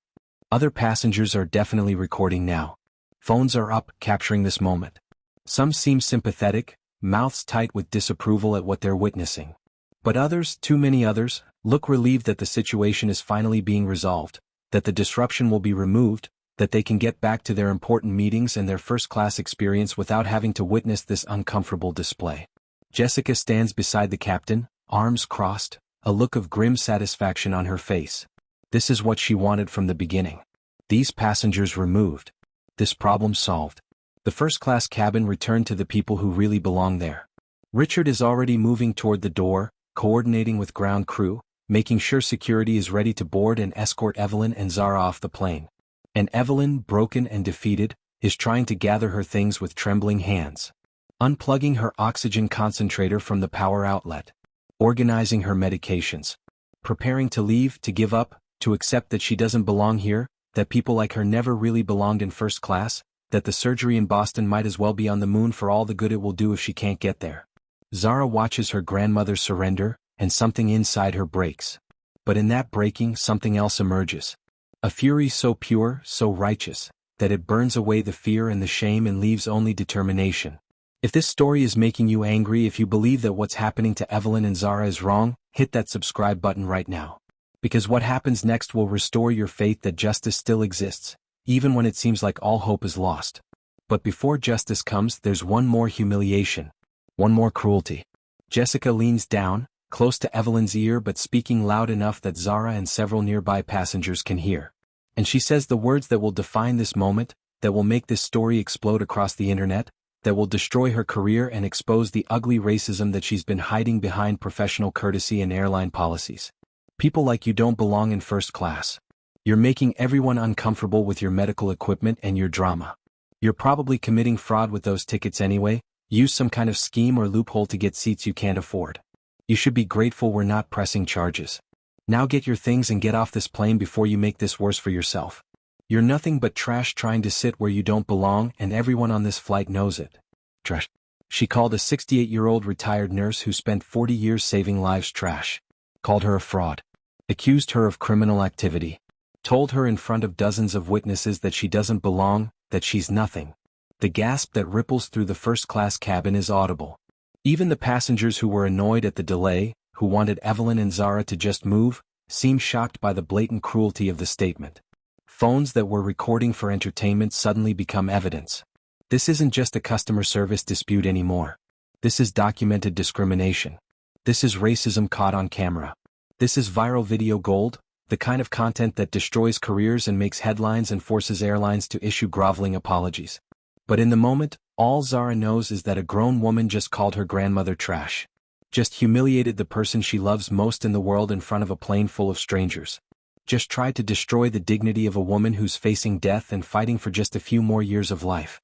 Other passengers are definitely recording now. Phones are up, capturing this moment. Some seem sympathetic, mouths tight with disapproval at what they're witnessing. But others, too many others, look relieved that the situation is finally being resolved, that the disruption will be removed, that they can get back to their important meetings and their first-class experience without having to witness this uncomfortable display. Jessica stands beside the captain, arms crossed, a look of grim satisfaction on her face. This is what she wanted from the beginning. These passengers removed. This problem solved. The first-class cabin returned to the people who really belong there. Richard is already moving toward the door, coordinating with ground crew, making sure security is ready to board and escort Evelyn and Zara off the plane. And Evelyn, broken and defeated, is trying to gather her things with trembling hands. Unplugging her oxygen concentrator from the power outlet. Organizing her medications. Preparing to leave, to give up, to accept that she doesn't belong here, that people like her never really belonged in first class, that the surgery in Boston might as well be on the moon for all the good it will do if she can't get there. Zara watches her grandmother surrender, and something inside her breaks. But in that breaking, something else emerges. A fury so pure, so righteous, that it burns away the fear and the shame and leaves only determination. If this story is making you angry, if you believe that what's happening to Evelyn and Zara is wrong, hit that subscribe button right now. Because what happens next will restore your faith that justice still exists, even when it seems like all hope is lost. But before justice comes, there's one more humiliation. One more cruelty. Jessica leans down, close to Evelyn's ear but speaking loud enough that Zara and several nearby passengers can hear. And she says the words that will define this moment, that will make this story explode across the internet, that will destroy her career and expose the ugly racism that she's been hiding behind professional courtesy and airline policies. People like you don't belong in first class. You're making everyone uncomfortable with your medical equipment and your drama. You're probably committing fraud with those tickets anyway, use some kind of scheme or loophole to get seats you can't afford. You should be grateful we're not pressing charges. Now get your things and get off this plane before you make this worse for yourself. You're nothing but trash trying to sit where you don't belong, and everyone on this flight knows it. Trash. She called a 68-year-old retired nurse who spent 40 years saving lives trash. Called her a fraud. Accused her of criminal activity. Told her in front of dozens of witnesses that she doesn't belong, that she's nothing. The gasp that ripples through the first-class cabin is audible. Even the passengers who were annoyed at the delay, who wanted Evelyn and Zara to just move, seem shocked by the blatant cruelty of the statement. Phones that were recording for entertainment suddenly become evidence. This isn't just a customer service dispute anymore. This is documented discrimination. This is racism caught on camera. This is viral video gold, the kind of content that destroys careers and makes headlines and forces airlines to issue groveling apologies. But in the moment, all Zara knows is that a grown woman just called her grandmother trash. Just humiliated the person she loves most in the world in front of a plane full of strangers. Just tried to destroy the dignity of a woman who's facing death and fighting for just a few more years of life.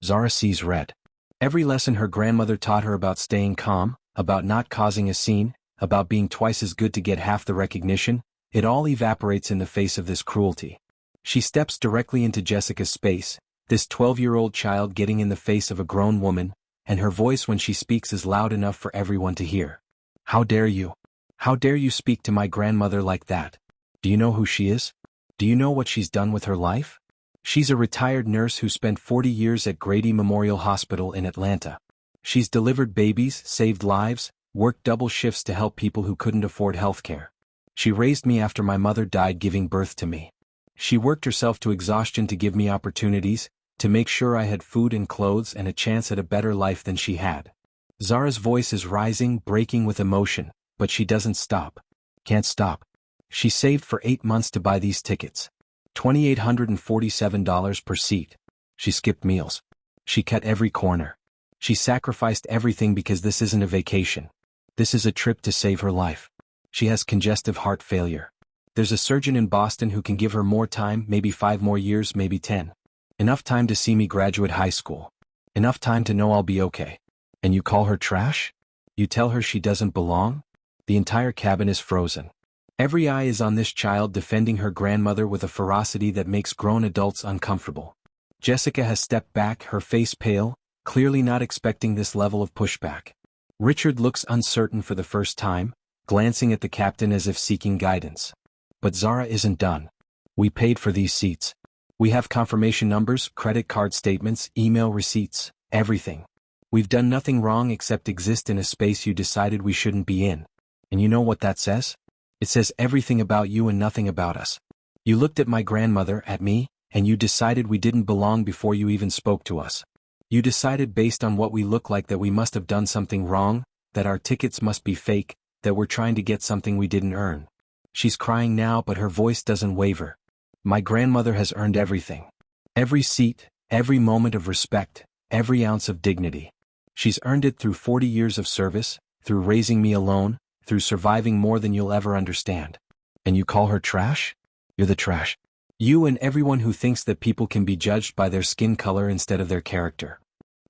Zara sees red. Every lesson her grandmother taught her about staying calm, about not causing a scene, about being twice as good to get half the recognition, it all evaporates in the face of this cruelty. She steps directly into Jessica's space, This 12-year-old child getting in the face of a grown woman, and her voice when she speaks is loud enough for everyone to hear. How dare you? How dare you speak to my grandmother like that? Do you know who she is? Do you know what she's done with her life? She's a retired nurse who spent 40 years at Grady Memorial Hospital in Atlanta. She's delivered babies, saved lives, worked double shifts to help people who couldn't afford healthcare. She raised me after my mother died giving birth to me. She worked herself to exhaustion to give me opportunities, to make sure I had food and clothes and a chance at a better life than she had. Zara's voice is rising, breaking with emotion, but she doesn't stop. Can't stop. She saved for 8 months to buy these tickets. $2,847 per seat. She skipped meals. She cut every corner. She sacrificed everything because this isn't a vacation. This is a trip to save her life. She has congestive heart failure. There's a surgeon in Boston who can give her more time, maybe 5 more years, maybe 10. Enough time to see me graduate high school. Enough time to know I'll be okay. And you call her trash? You tell her she doesn't belong? The entire cabin is frozen. Every eye is on this child defending her grandmother with a ferocity that makes grown adults uncomfortable. Jessica has stepped back, her face pale, clearly not expecting this level of pushback. Richard looks uncertain for the first time, glancing at the captain as if seeking guidance. But Zara isn't done. We paid for these seats. We have confirmation numbers, credit card statements, email receipts, everything. We've done nothing wrong except exist in a space you decided we shouldn't be in. And you know what that says? It says everything about you and nothing about us. You looked at my grandmother, at me, and you decided we didn't belong before you even spoke to us. You decided based on what we look like that we must have done something wrong, that our tickets must be fake, that we're trying to get something we didn't earn. She's crying now, but her voice doesn't waver. My grandmother has earned everything. Every seat, every moment of respect, every ounce of dignity. She's earned it through 40 years of service, through raising me alone, through surviving more than you'll ever understand. And you call her trash? You're the trash. You and everyone who thinks that people can be judged by their skin color instead of their character.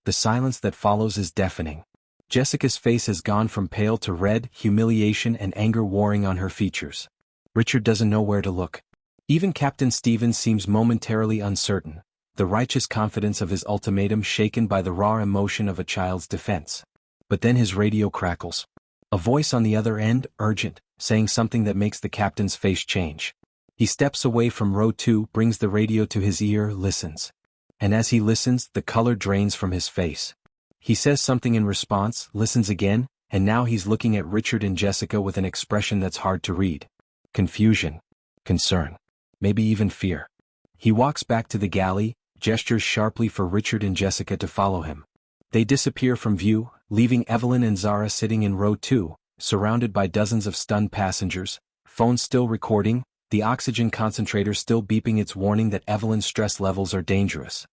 The silence that follows is deafening. Jessica's face has gone from pale to red, humiliation and anger warring on her features. Richard doesn't know where to look. Even Captain Stevens seems momentarily uncertain, the righteous confidence of his ultimatum shaken by the raw emotion of a child's defense. But then his radio crackles. A voice on the other end, urgent, saying something that makes the captain's face change. He steps away from row 2, brings the radio to his ear, listens. And as he listens, the color drains from his face. He says something in response, listens again, and now he's looking at Richard and Jessica with an expression that's hard to read. Confusion. Concern. Maybe even fear. He walks back to the galley, gestures sharply for Richard and Jessica to follow him. They disappear from view, leaving Evelyn and Zara sitting in row 2, surrounded by dozens of stunned passengers, phones still recording, the oxygen concentrator still beeping its warning that Evelyn's stress levels are dangerous.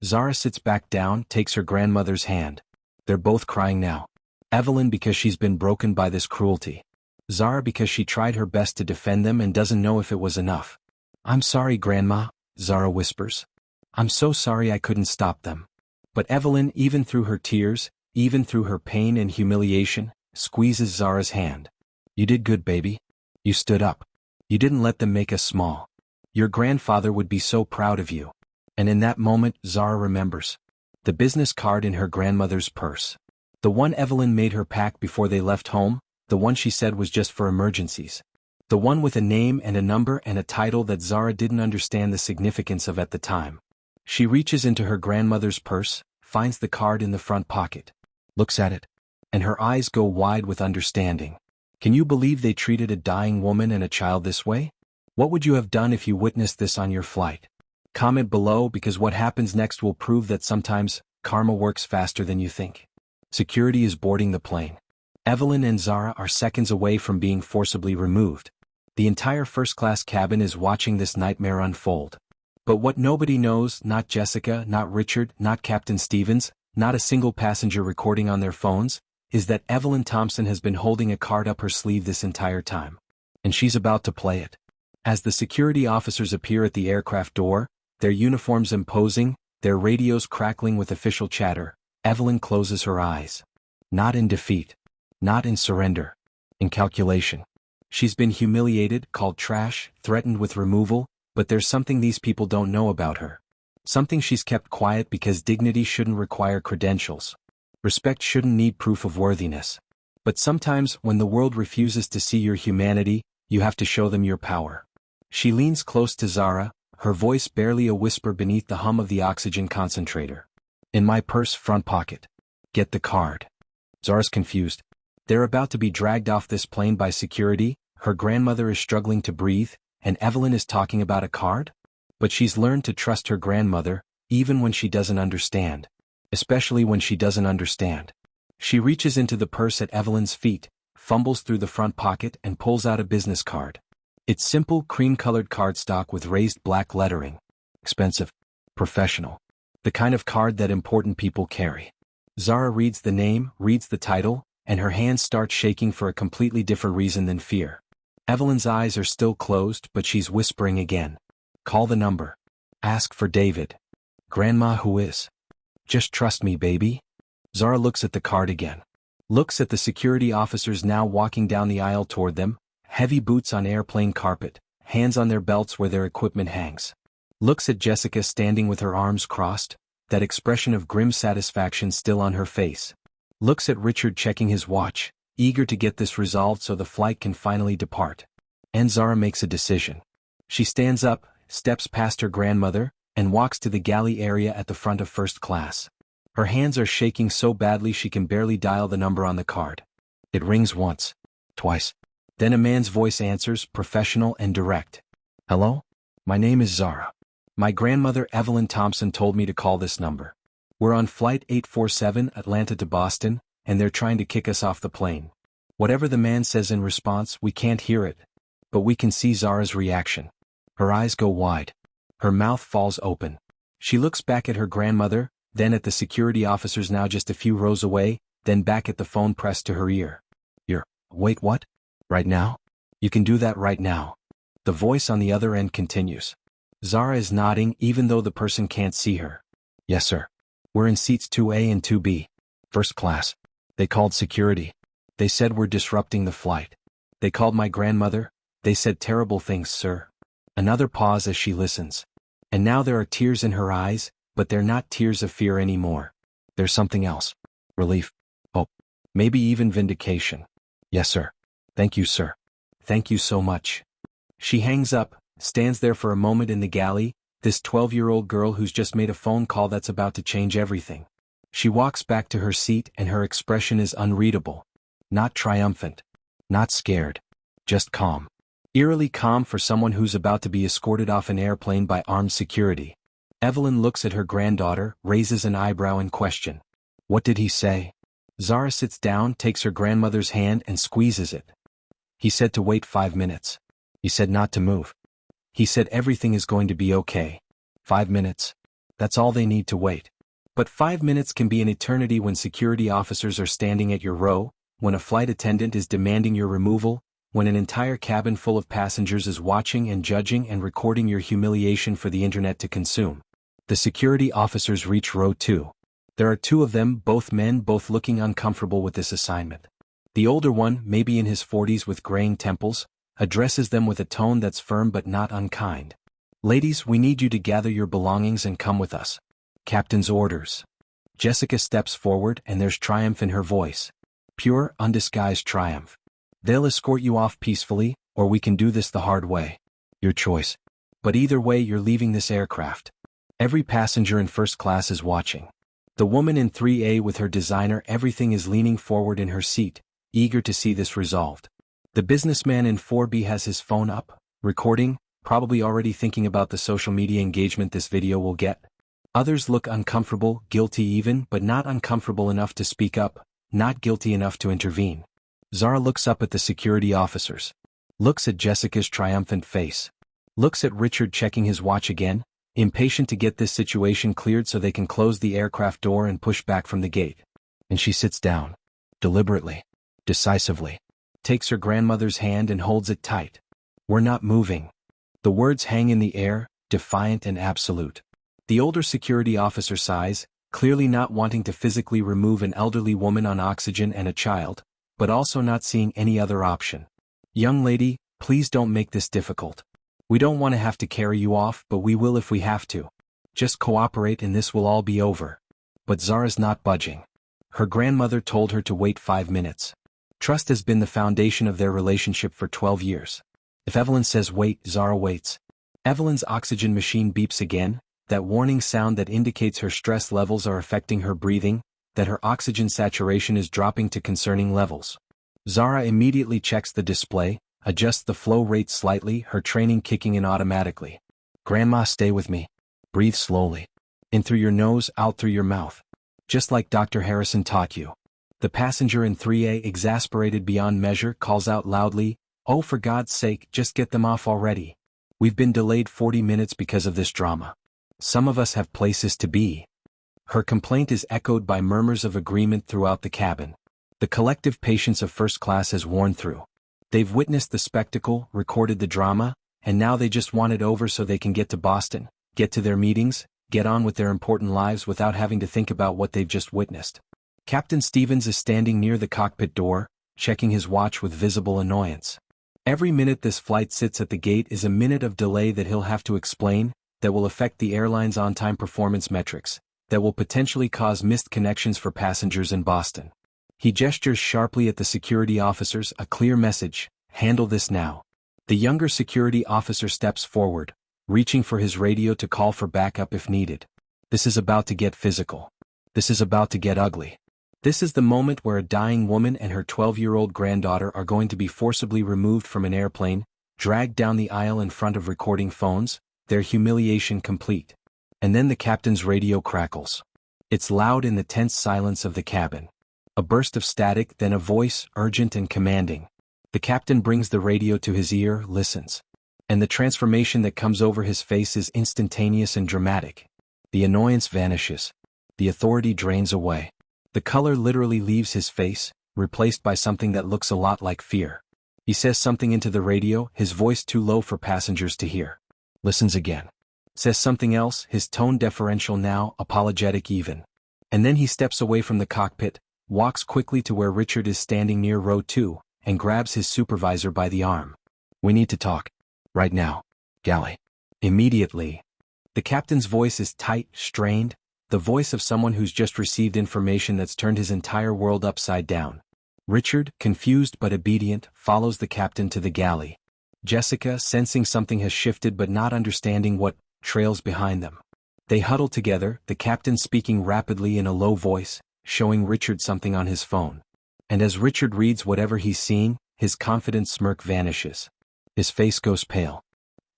Zara sits back down, takes her grandmother's hand. They're both crying now. Evelyn because she's been broken by this cruelty. Zara because she tried her best to defend them and doesn't know if it was enough. I'm sorry, Grandma, Zara whispers. I'm so sorry I couldn't stop them. But Evelyn, even through her tears, even through her pain and humiliation, squeezes Zara's hand. You did good, baby. You stood up. You didn't let them make us small. Your grandfather would be so proud of you. And in that moment, Zara remembers. The business card in her grandmother's purse. The one Evelyn made her pack before they left home, the one she said was just for emergencies. The one with a name and a number and a title that Zara didn't understand the significance of at the time. She reaches into her grandmother's purse, finds the card in the front pocket, looks at it, and her eyes go wide with understanding. Can you believe they treated a dying woman and a child this way? What would you have done if you witnessed this on your flight? Comment below because what happens next will prove that sometimes karma works faster than you think. Security is boarding the plane. Evelyn and Zara are seconds away from being forcibly removed. The entire first-class cabin is watching this nightmare unfold. But what nobody knows, not Jessica, not Richard, not Captain Stevens, not a single passenger recording on their phones, is that Evelyn Thompson has been holding a card up her sleeve this entire time. And she's about to play it. As the security officers appear at the aircraft door, their uniforms imposing, their radios crackling with official chatter, Evelyn closes her eyes. Not in defeat. Not in surrender. In calculation. She's been humiliated, called trash, threatened with removal, but there's something these people don't know about her. Something she's kept quiet because dignity shouldn't require credentials. Respect shouldn't need proof of worthiness. But sometimes, when the world refuses to see your humanity, you have to show them your power. She leans close to Zara, her voice barely a whisper beneath the hum of the oxygen concentrator. In my purse front pocket. Get the card. Zara's confused. They're about to be dragged off this plane by security, her grandmother is struggling to breathe, and Evelyn is talking about a card? But she's learned to trust her grandmother, even when she doesn't understand. Especially when she doesn't understand. She reaches into the purse at Evelyn's feet, fumbles through the front pocket and pulls out a business card. It's simple cream-colored cardstock with raised black lettering. Expensive. Professional. The kind of card that important people carry. Zara reads the name, reads the title, and her hands start shaking for a completely different reason than fear. Evelyn's eyes are still closed, but she's whispering again. Call the number. Ask for David. Grandma, who is? Just trust me, baby. Zara looks at the card again. Looks at the security officers now walking down the aisle toward them, heavy boots on airplane carpet, hands on their belts where their equipment hangs. Looks at Jessica standing with her arms crossed, that expression of grim satisfaction still on her face. Looks at Richard checking his watch, eager to get this resolved so the flight can finally depart. And Zara makes a decision. She stands up, steps past her grandmother, and walks to the galley area at the front of first class. Her hands are shaking so badly she can barely dial the number on the card. It rings once. Twice. Then a man's voice answers, professional and direct. Hello? My name is Zara. My grandmother Evelyn Thompson told me to call this number. We're on flight 847 Atlanta to Boston, and they're trying to kick us off the plane. Whatever the man says in response, we can't hear it. But we can see Zara's reaction. Her eyes go wide. Her mouth falls open. She looks back at her grandmother, then at the security officers now just a few rows away, then back at the phone pressed to her ear. Wait, what? Right now? You can do that right now. The voice on the other end continues. Zara is nodding even though the person can't see her. Yes, sir. We're in seats 2A and 2B. First class. They called security. They said we're disrupting the flight. They called my grandmother. They said terrible things, sir. Another pause as she listens. And now there are tears in her eyes, but they're not tears of fear anymore. There's something else. Relief. Hope. Maybe even vindication. Yes, sir. Thank you, sir. Thank you so much. She hangs up, stands there for a moment in the galley, this 12-year-old girl who's just made a phone call that's about to change everything. She walks back to her seat and her expression is unreadable. Not triumphant. Not scared. Just calm. Eerily calm for someone who's about to be escorted off an airplane by armed security. Evelyn looks at her granddaughter, raises an eyebrow in question. What did he say? Zara sits down, takes her grandmother's hand and squeezes it. He said to wait 5 minutes. He said not to move. He said everything is going to be okay. 5 minutes. That's all they need to wait. But 5 minutes can be an eternity when security officers are standing at your row, when a flight attendant is demanding your removal, when an entire cabin full of passengers is watching and judging and recording your humiliation for the internet to consume. The security officers reach row 2. There are 2 of them, both men, both looking uncomfortable with this assignment. The older one, maybe in his 40s with graying temples, addresses them with a tone that's firm but not unkind. Ladies, we need you to gather your belongings and come with us. Captain's orders. Jessica steps forward and there's triumph in her voice. Pure, undisguised triumph. They'll escort you off peacefully, or we can do this the hard way. Your choice. But either way you're leaving this aircraft. Every passenger in first class is watching. The woman in 3A with her designer everything is leaning forward in her seat, eager to see this resolved. The businessman in 4B has his phone up, recording, probably already thinking about the social media engagement this video will get. Others look uncomfortable, guilty even, but not uncomfortable enough to speak up, not guilty enough to intervene. Zara looks up at the security officers. Looks at Jessica's triumphant face. Looks at Richard checking his watch again, impatient to get this situation cleared so they can close the aircraft door and push back from the gate. And she sits down. Deliberately. Decisively. Takes her grandmother's hand and holds it tight. We're not moving. The words hang in the air, defiant and absolute. The older security officer sighs, clearly not wanting to physically remove an elderly woman on oxygen and a child, but also not seeing any other option. Young lady, please don't make this difficult. We don't want to have to carry you off, but we will if we have to. Just cooperate and this will all be over. But Zara's not budging. Her grandmother told her to wait 5 minutes. Trust has been the foundation of their relationship for 12 years. If Evelyn says wait, Zara waits. Evelyn's oxygen machine beeps again, that warning sound that indicates her stress levels are affecting her breathing, that her oxygen saturation is dropping to concerning levels. Zara immediately checks the display, adjusts the flow rate slightly, her training kicking in automatically. Grandma, stay with me. Breathe slowly. In through your nose, out through your mouth. Just like Dr. Harrison taught you. The passenger in 3A, exasperated beyond measure, calls out loudly, "Oh, for God's sake, just get them off already. We've been delayed 40 minutes because of this drama. Some of us have places to be." Her complaint is echoed by murmurs of agreement throughout the cabin. The collective patience of first class has worn through. They've witnessed the spectacle, recorded the drama, and now they just want it over so they can get to Boston, get to their meetings, get on with their important lives without having to think about what they've just witnessed. Captain Stevens is standing near the cockpit door, checking his watch with visible annoyance. Every minute this flight sits at the gate is a minute of delay that he'll have to explain, that will affect the airline's on-time performance metrics, that will potentially cause missed connections for passengers in Boston. He gestures sharply at the security officers, a clear message: handle this now. The younger security officer steps forward, reaching for his radio to call for backup if needed. This is about to get physical. This is about to get ugly. This is the moment where a dying woman and her 12-year-old granddaughter are going to be forcibly removed from an airplane, dragged down the aisle in front of recording phones, their humiliation complete. And then the captain's radio crackles. It's loud in the tense silence of the cabin. A burst of static, then a voice, urgent and commanding. The captain brings the radio to his ear, listens. And the transformation that comes over his face is instantaneous and dramatic. The annoyance vanishes. The authority drains away. The color literally leaves his face, replaced by something that looks a lot like fear. He says something into the radio, his voice too low for passengers to hear. Listens again. Says something else, his tone deferential now, apologetic even. And then he steps away from the cockpit, walks quickly to where Richard is standing near row 2, and grabs his supervisor by the arm. "We need to talk. Right now. Galley." Immediately. The captain's voice is tight, strained, the voice of someone who's just received information that's turned his entire world upside down. Richard, confused but obedient, follows the captain to the galley. Jessica, sensing something has shifted but not understanding what, trails behind them. They huddle together, the captain speaking rapidly in a low voice, showing Richard something on his phone. And as Richard reads whatever he's seeing, his confident smirk vanishes. His face goes pale.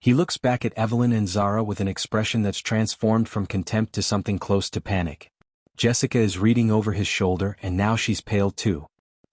He looks back at Evelyn and Zara with an expression that's transformed from contempt to something close to panic. Jessica is reading over his shoulder and now she's pale too.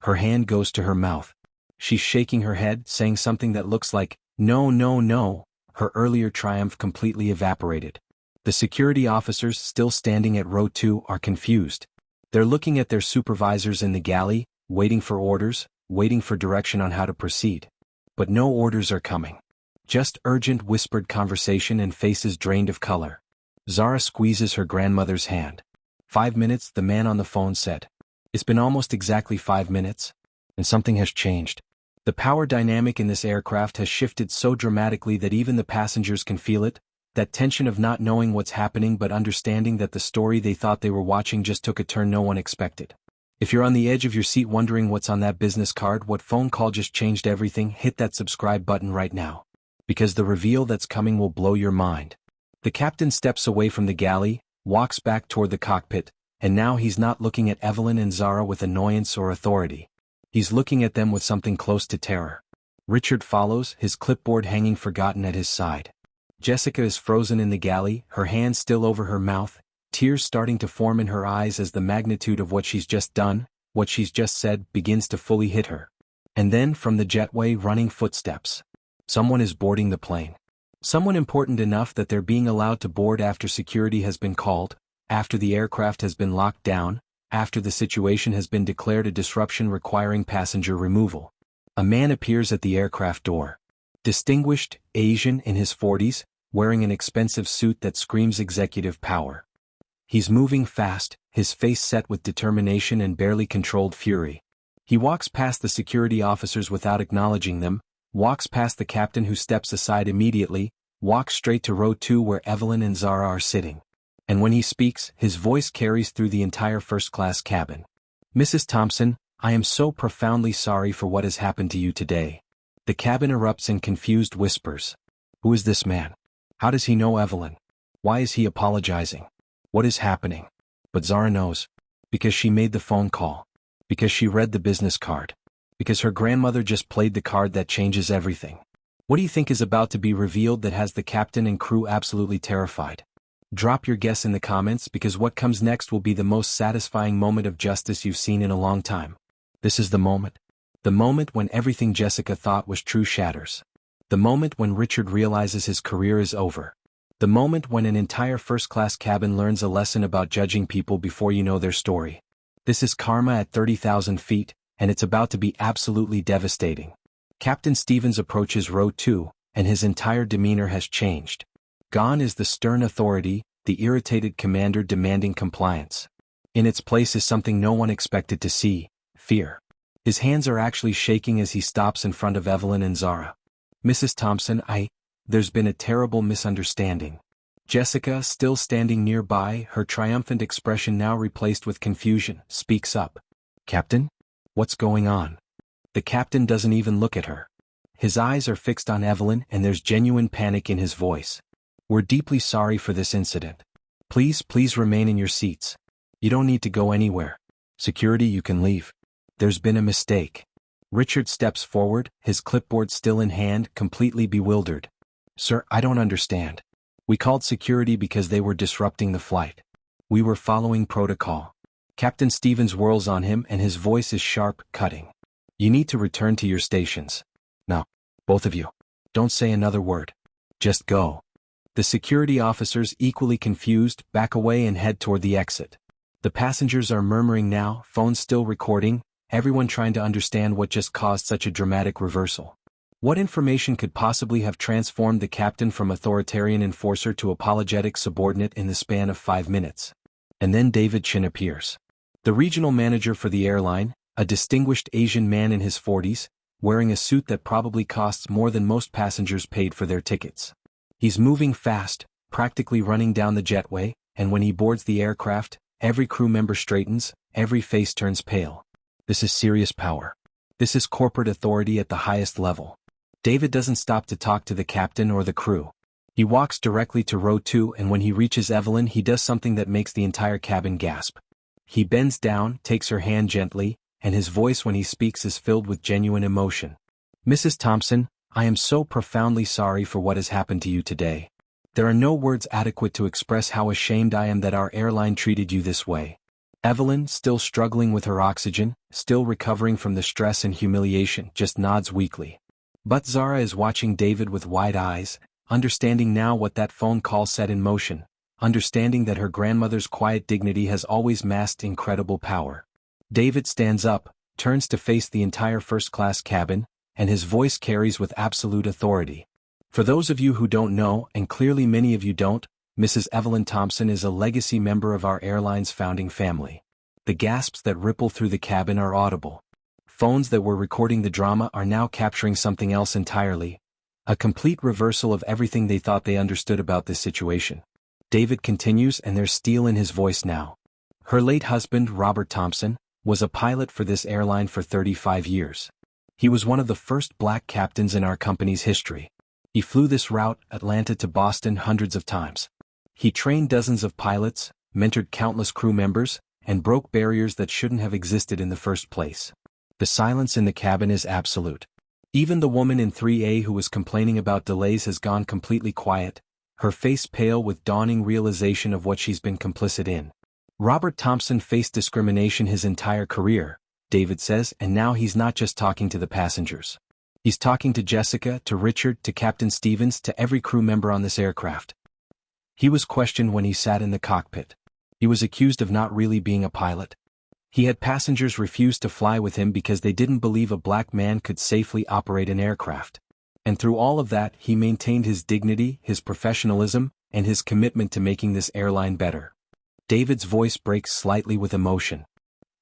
Her hand goes to her mouth. She's shaking her head, saying something that looks like, "No, no, no." Her earlier triumph completely evaporated. The security officers, still standing at row 2, are confused. They're looking at their supervisors in the galley, waiting for orders, waiting for direction on how to proceed. But no orders are coming. Just urgent whispered conversation and faces drained of color. Zara squeezes her grandmother's hand. 5 minutes, the man on the phone said. It's been almost exactly 5 minutes. And something has changed. The power dynamic in this aircraft has shifted so dramatically that even the passengers can feel it, that tension of not knowing what's happening but understanding that the story they thought they were watching just took a turn no one expected. If you're on the edge of your seat wondering what's on that business card, what phone call just changed everything, hit that subscribe button right now. Because the reveal that's coming will blow your mind. The captain steps away from the galley, walks back toward the cockpit, and now he's not looking at Evelyn and Zara with annoyance or authority. He's looking at them with something close to terror. Richard follows, his clipboard hanging forgotten at his side. Jessica is frozen in the galley, her hand still over her mouth, tears starting to form in her eyes as the magnitude of what she's just done, what she's just said, begins to fully hit her. And then, from the jetway, running footsteps. Someone is boarding the plane. Someone important enough that they're being allowed to board after security has been called, after the aircraft has been locked down, after the situation has been declared a disruption requiring passenger removal. A man appears at the aircraft door. Distinguished, Asian, in his 40s, wearing an expensive suit that screams executive power. He's moving fast, his face set with determination and barely controlled fury. He walks past the security officers without acknowledging them, walks past the captain who steps aside immediately, walks straight to row 2 where Evelyn and Zara are sitting. And when he speaks, his voice carries through the entire first-class cabin. "Mrs. Thompson, I am so profoundly sorry for what has happened to you today." The cabin erupts in confused whispers. Who is this man? How does he know Evelyn? Why is he apologizing? What is happening? But Zara knows. Because she made the phone call. Because she read the business card. Because her grandmother just played the card that changes everything. What do you think is about to be revealed that has the captain and crew absolutely terrified? Drop your guess in the comments, because what comes next will be the most satisfying moment of justice you've seen in a long time. This is the moment. The moment when everything Jessica thought was true shatters. The moment when Richard realizes his career is over. The moment when an entire first-class cabin learns a lesson about judging people before you know their story. This is karma at 30,000 feet, and it's about to be absolutely devastating. Captain Stevens approaches row 2, and his entire demeanor has changed. Gone is the stern authority, the irritated commander demanding compliance. In its place is something no one expected to see: fear. His hands are actually shaking as he stops in front of Evelyn and Zara. "Mrs. Thompson, there's been a terrible misunderstanding." Jessica, still standing nearby, her triumphant expression now replaced with confusion, speaks up. "Captain? What's going on?" The captain doesn't even look at her. His eyes are fixed on Evelyn, and there's genuine panic in his voice. "We're deeply sorry for this incident. Please remain in your seats. You don't need to go anywhere. Security, you can leave. There's been a mistake." Richard steps forward, his clipboard still in hand, completely bewildered. "Sir, I don't understand. We called security because they were disrupting the flight. We were following protocol." Captain Stevens whirls on him, and his voice is sharp, cutting. "You need to return to your stations. Now, both of you. Don't say another word. Just go." The security officers, equally confused, back away and head toward the exit. The passengers are murmuring now, phones still recording, everyone trying to understand what just caused such a dramatic reversal. What information could possibly have transformed the captain from authoritarian enforcer to apologetic subordinate in the span of 5 minutes? And then David Chin appears. The regional manager for the airline, a distinguished Asian man in his 40s, wearing a suit that probably costs more than most passengers paid for their tickets. He's moving fast, practically running down the jetway, and when he boards the aircraft, every crew member straightens, every face turns pale. This is serious power. This is corporate authority at the highest level. David doesn't stop to talk to the captain or the crew. He walks directly to row 2, and when he reaches Evelyn, he does something that makes the entire cabin gasp. He bends down, takes her hand gently, and his voice when he speaks is filled with genuine emotion. "Mrs. Thompson, I am so profoundly sorry for what has happened to you today. There are no words adequate to express how ashamed I am that our airline treated you this way." Evelyn, still struggling with her oxygen, still recovering from the stress and humiliation, just nods weakly. But Zara is watching David with wide eyes, understanding now what that phone call set in motion, understanding that her grandmother's quiet dignity has always masked incredible power. David stands up, turns to face the entire first-class cabin, and his voice carries with absolute authority. "For those of you who don't know, and clearly many of you don't, Mrs. Evelyn Thompson is a legacy member of our airline's founding family." The gasps that ripple through the cabin are audible. Phones that were recording the drama are now capturing something else entirely. A complete reversal of everything they thought they understood about this situation. David continues, and there's steel in his voice now. "Her late husband, Robert Thompson, was a pilot for this airline for 35 years. He was one of the first black captains in our company's history. He flew this route, Atlanta to Boston, hundreds of times. He trained dozens of pilots, mentored countless crew members, and broke barriers that shouldn't have existed in the first place." The silence in the cabin is absolute. Even the woman in 3A who was complaining about delays has gone completely quiet, her face pale with dawning realization of what she's been complicit in. "Robert Thompson faced discrimination his entire career," David says, "and now he's not just talking to the passengers. He's talking to Jessica, to Richard, to Captain Stevens, to every crew member on this aircraft. He was questioned when he sat in the cockpit. He was accused of not really being a pilot. He had passengers refuse to fly with him because they didn't believe a black man could safely operate an aircraft. And through all of that, he maintained his dignity, his professionalism, and his commitment to making this airline better." David's voice breaks slightly with emotion.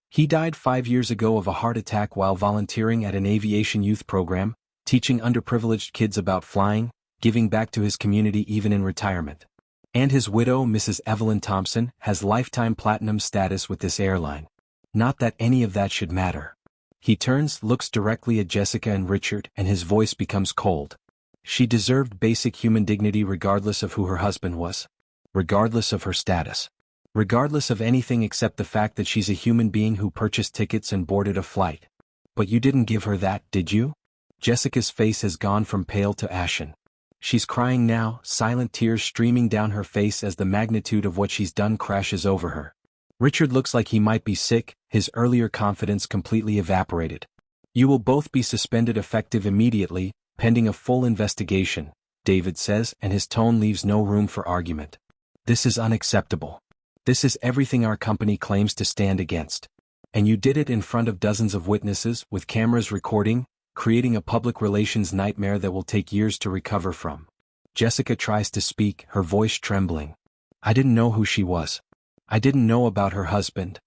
"He died 5 years ago of a heart attack while volunteering at an aviation youth program, teaching underprivileged kids about flying, giving back to his community even in retirement. And his widow, Mrs. Evelyn Thompson, has lifetime platinum status with this airline. Not that any of that should matter. He turns, looks directly at Jessica and Richard, and his voice becomes cold. She deserved basic human dignity regardless of who her husband was. Regardless of her status. Regardless of anything except the fact that she's a human being who purchased tickets and boarded a flight. But you didn't give her that, did you? Jessica's face has gone from pale to ashen. She's crying now, silent tears streaming down her face as the magnitude of what she's done crashes over her. Richard looks like he might be sick, his earlier confidence completely evaporated. You will both be suspended effective immediately, pending a full investigation, David says, and his tone leaves no room for argument. This is unacceptable. This is everything our company claims to stand against. And you did it in front of dozens of witnesses, with cameras recording, creating a public relations nightmare that will take years to recover from. Jessica tries to speak, her voice trembling. I didn't know who she was. I didn't know about her husband.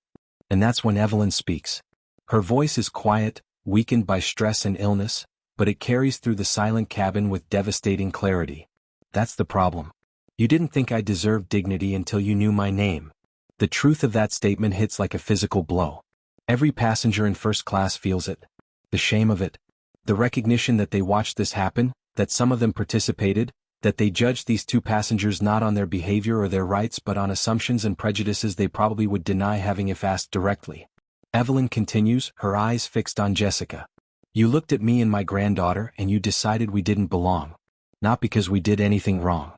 And that's when Evelyn speaks. Her voice is quiet, weakened by stress and illness, but it carries through the silent cabin with devastating clarity. That's the problem. You didn't think I deserved dignity until you knew my name. The truth of that statement hits like a physical blow. Every passenger in first class feels it. The shame of it. The recognition that they watched this happen, that some of them participated, that they judged these two passengers not on their behavior or their rights but on assumptions and prejudices they probably would deny having if asked directly. Evelyn continues, her eyes fixed on Jessica. You looked at me and my granddaughter and you decided we didn't belong. Not because we did anything wrong.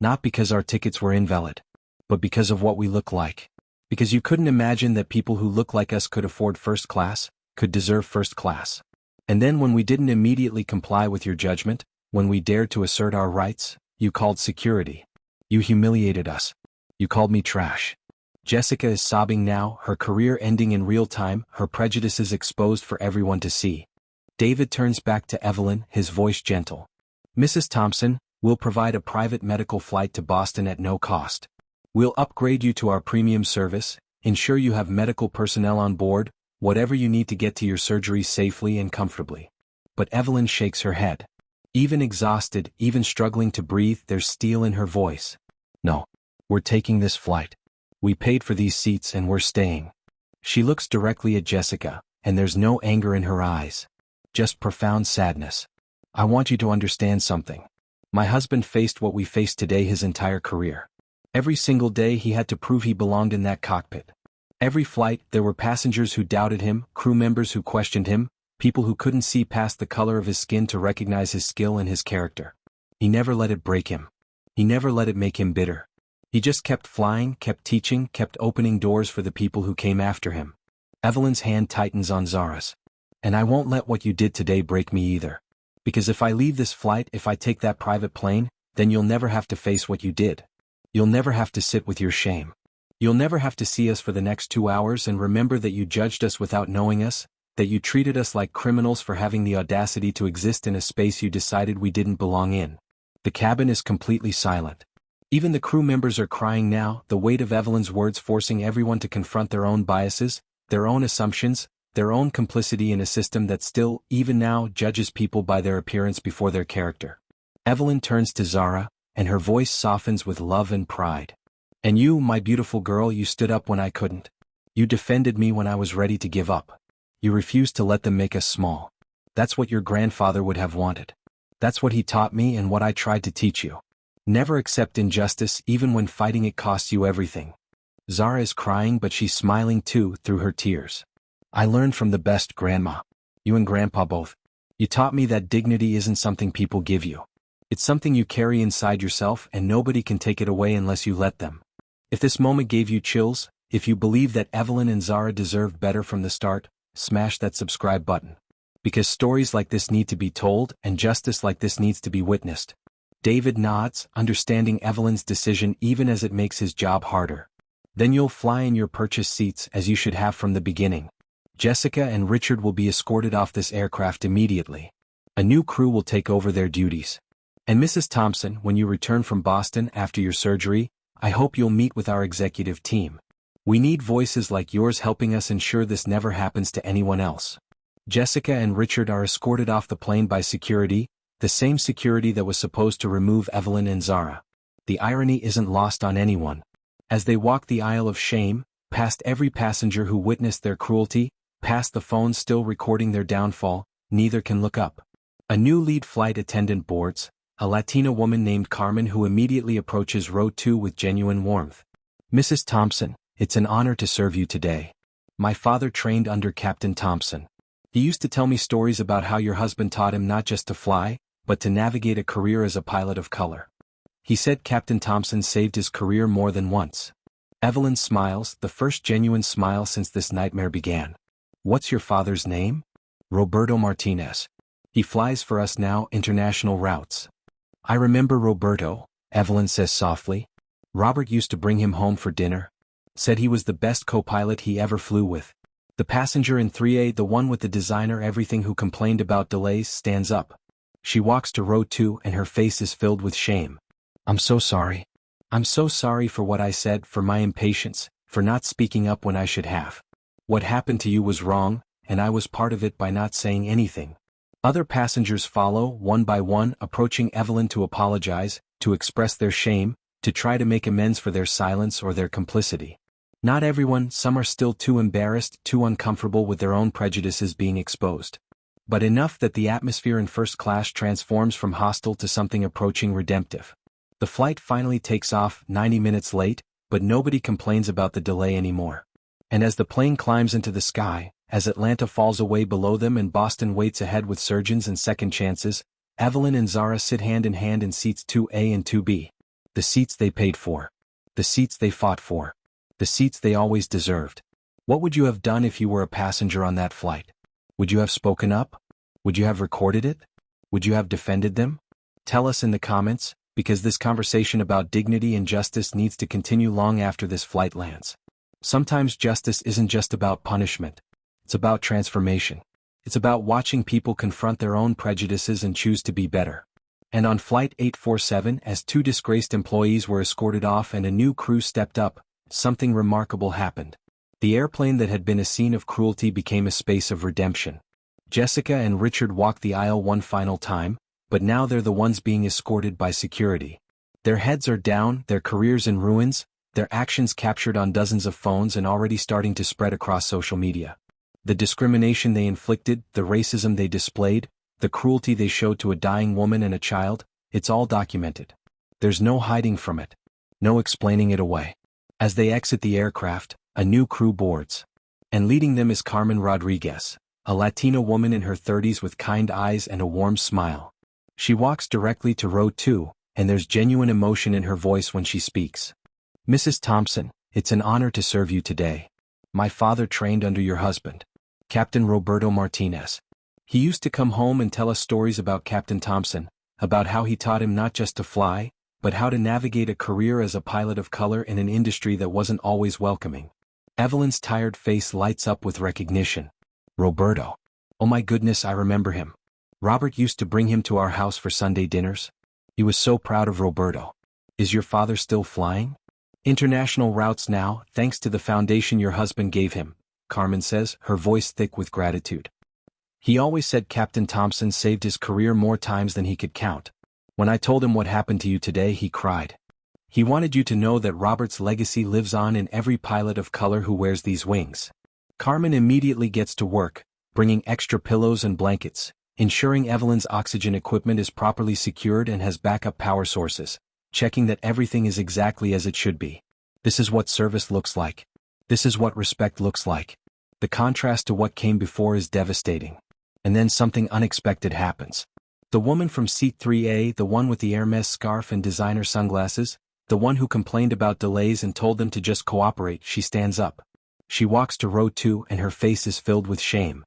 Not because our tickets were invalid. But because of what we look like. Because you couldn't imagine that people who look like us could afford first class, could deserve first class. And then when we didn't immediately comply with your judgment, when we dared to assert our rights, you called security. You humiliated us. You called me trash. Jessica is sobbing now, her career ending in real time, her prejudices exposed for everyone to see. David turns back to Evelyn, his voice gentle. Mrs. Thompson, we'll provide a private medical flight to Boston at no cost. We'll upgrade you to our premium service, ensure you have medical personnel on board, whatever you need to get to your surgery safely and comfortably. But Evelyn shakes her head. Even exhausted, even struggling to breathe, there's steel in her voice. No. We're taking this flight. We paid for these seats and we're staying. She looks directly at Jessica, and there's no anger in her eyes. Just profound sadness. I want you to understand something. My husband faced what we faced today his entire career. Every single day he had to prove he belonged in that cockpit. Every flight, there were passengers who doubted him, crew members who questioned him, people who couldn't see past the color of his skin to recognize his skill and his character. He never let it break him. He never let it make him bitter. He just kept flying, kept teaching, kept opening doors for the people who came after him. Evelyn's hand tightens on Zara's. And I won't let what you did today break me either. Because if I leave this flight, if I take that private plane, then you'll never have to face what you did. You'll never have to sit with your shame. You'll never have to see us for the next 2 hours and remember that you judged us without knowing us, that you treated us like criminals for having the audacity to exist in a space you decided we didn't belong in. The cabin is completely silent. Even the crew members are crying now, the weight of Evelyn's words forcing everyone to confront their own biases, their own assumptions, their own complicity in a system that still, even now, judges people by their appearance before their character. Evelyn turns to Zara, and her voice softens with love and pride. And you, my beautiful girl, you stood up when I couldn't. You defended me when I was ready to give up. You refused to let them make us small. That's what your grandfather would have wanted. That's what he taught me and what I tried to teach you. Never accept injustice even when fighting it costs you everything. Zara is crying but she's smiling too through her tears. I learned from the best, Grandma. You and Grandpa both. You taught me that dignity isn't something people give you. It's something you carry inside yourself and nobody can take it away unless you let them. If this moment gave you chills, if you believe that Evelyn and Zara deserved better from the start, smash that subscribe button. Because stories like this need to be told and justice like this needs to be witnessed. David nods, understanding Evelyn's decision even as it makes his job harder. Then you'll fly in your purchased seats as you should have from the beginning. Jessica and Richard will be escorted off this aircraft immediately. A new crew will take over their duties. And Mrs. Thompson, when you return from Boston after your surgery, I hope you'll meet with our executive team. We need voices like yours helping us ensure this never happens to anyone else. Jessica and Richard are escorted off the plane by security, the same security that was supposed to remove Evelyn and Zara. The irony isn't lost on anyone. As they walk the aisle of shame, past every passenger who witnessed their cruelty, past the phones still recording their downfall, neither can look up. A new lead flight attendant boards, a Latina woman named Carmen who immediately approaches row 2 with genuine warmth. "Mrs. Thompson, it's an honor to serve you today. My father trained under Captain Thompson. He used to tell me stories about how your husband taught him not just to fly, but to navigate a career as a pilot of color. He said Captain Thompson saved his career more than once." Evelyn smiles, the first genuine smile since this nightmare began. "What's your father's name?" "Roberto Martinez. He flies for us now, international routes." "I remember Roberto," Evelyn says softly. "Robert used to bring him home for dinner. Said he was the best co-pilot he ever flew with." The passenger in 3A, the one with the designer everything who complained about delays, stands up. She walks to row 2 and her face is filled with shame. "I'm so sorry. I'm so sorry for what I said, for my impatience, for not speaking up when I should have. What happened to you was wrong, and I was part of it by not saying anything." Other passengers follow, one by one, approaching Evelyn to apologize, to express their shame, to try to make amends for their silence or their complicity. Not everyone, some are still too embarrassed, too uncomfortable with their own prejudices being exposed. But enough that the atmosphere in first class transforms from hostile to something approaching redemptive. The flight finally takes off, 90 minutes late, but nobody complains about the delay anymore. And as the plane climbs into the sky, as Atlanta falls away below them and Boston waits ahead with surgeons and second chances, Evelyn and Zara sit hand in hand in seats 2A and 2B. The seats they paid for. The seats they fought for. The seats they always deserved. What would you have done if you were a passenger on that flight? Would you have spoken up? Would you have recorded it? Would you have defended them? Tell us in the comments, because this conversation about dignity and justice needs to continue long after this flight lands. Sometimes justice isn't just about punishment. It's about transformation. It's about watching people confront their own prejudices and choose to be better. And on Flight 847, as 2 disgraced employees were escorted off and a new crew stepped up, something remarkable happened. The airplane that had been a scene of cruelty became a space of redemption. Jessica and Richard walked the aisle one final time, but now they're the ones being escorted by security. Their heads are down, their careers in ruins, their actions captured on dozens of phones and already starting to spread across social media. The discrimination they inflicted, the racism they displayed, the cruelty they showed to a dying woman and a child, it's all documented. There's no hiding from it. No explaining it away. As they exit the aircraft, a new crew boards. And leading them is Carmen Rodriguez, a Latina woman in her 30s with kind eyes and a warm smile. She walks directly to row 2, and there's genuine emotion in her voice when she speaks. "Mrs. Thompson, it's an honor to serve you today. My father trained under your husband, Captain Roberto Martinez. He used to come home and tell us stories about Captain Thompson, about how he taught him not just to fly, but how to navigate a career as a pilot of color in an industry that wasn't always welcoming." Evelyn's tired face lights up with recognition. "Roberto. Oh my goodness, I remember him. Robert used to bring him to our house for Sunday dinners. He was so proud of Roberto. Is your father still flying?" "International routes now, thanks to the foundation your husband gave him," Carmen says, her voice thick with gratitude. "He always said Captain Thompson saved his career more times than he could count. When I told him what happened to you today, he cried. He wanted you to know that Robert's legacy lives on in every pilot of color who wears these wings." Carmen immediately gets to work, bringing extra pillows and blankets, ensuring Evelyn's oxygen equipment is properly secured and has backup power sources, checking that everything is exactly as it should be. This is what service looks like. This is what respect looks like. The contrast to what came before is devastating. And then something unexpected happens. The woman from seat 3A, the one with the Hermes scarf and designer sunglasses, the one who complained about delays and told them to just cooperate, she stands up. She walks to row 2 and her face is filled with shame.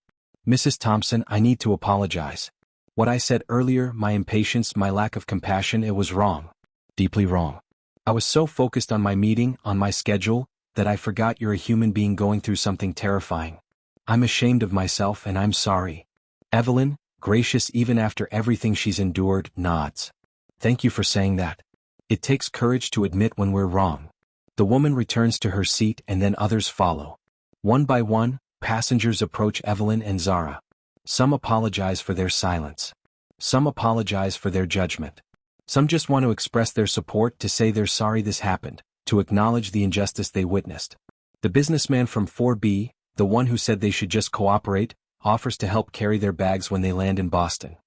"Mrs. Thompson, I need to apologize. What I said earlier, my impatience, my lack of compassion, it was wrong. Deeply wrong. I was so focused on my meeting, on my schedule, that I forgot you're a human being going through something terrifying. I'm ashamed of myself and I'm sorry." Evelyn, gracious even after everything she's endured, nods. "Thank you for saying that. It takes courage to admit when we're wrong." The woman returns to her seat and then others follow. One by one, passengers approach Evelyn and Zara. Some apologize for their silence. Some apologize for their judgment. Some just want to express their support, to say they're sorry this happened, to acknowledge the injustice they witnessed. The businessman from 4B, the one who said they should just cooperate, offers to help carry their bags when they land in Boston.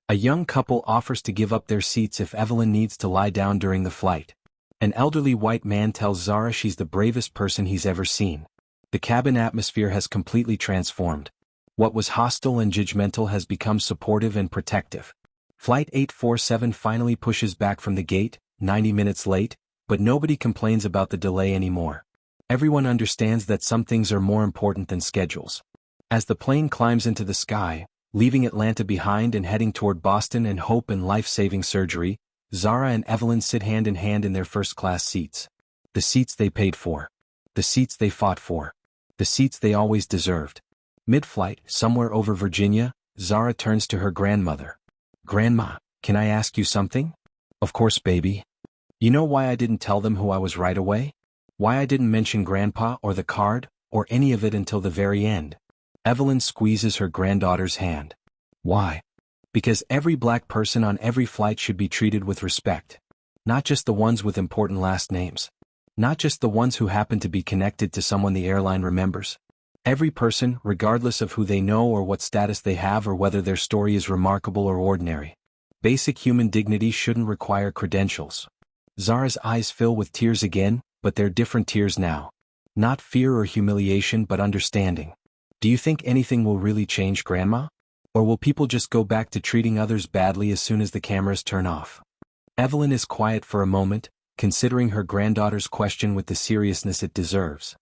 A young couple offers to give up their seats if Evelyn needs to lie down during the flight. An elderly white man tells Zara she's the bravest person he's ever seen. The cabin atmosphere has completely transformed. What was hostile and judgmental has become supportive and protective. Flight 847 finally pushes back from the gate, 90 minutes late, but nobody complains about the delay anymore. Everyone understands that some things are more important than schedules. As the plane climbs into the sky, leaving Atlanta behind and heading toward Boston and hope and life-saving surgery, Zara and Evelyn sit hand in hand in their first-class seats. The seats they paid for. The seats they fought for. The seats they always deserved. Mid-flight, somewhere over Virginia, Zara turns to her grandmother. "Grandma, can I ask you something?" "Of course, baby." "You know why I didn't tell them who I was right away? Why I didn't mention Grandpa or the card, or any of it until the very end?" Evelyn squeezes her granddaughter's hand. "Why?" "Because every black person on every flight should be treated with respect. Not just the ones with important last names. Not just the ones who happen to be connected to someone the airline remembers. Every person, regardless of who they know or what status they have or whether their story is remarkable or ordinary. Basic human dignity shouldn't require credentials." Zara's eyes fill with tears again, but they're different tears now. Not fear or humiliation but understanding. "Do you think anything will really change, Grandma? Or will people just go back to treating others badly as soon as the cameras turn off?" Evelyn is quiet for a moment, considering her granddaughter's question with the seriousness it deserves.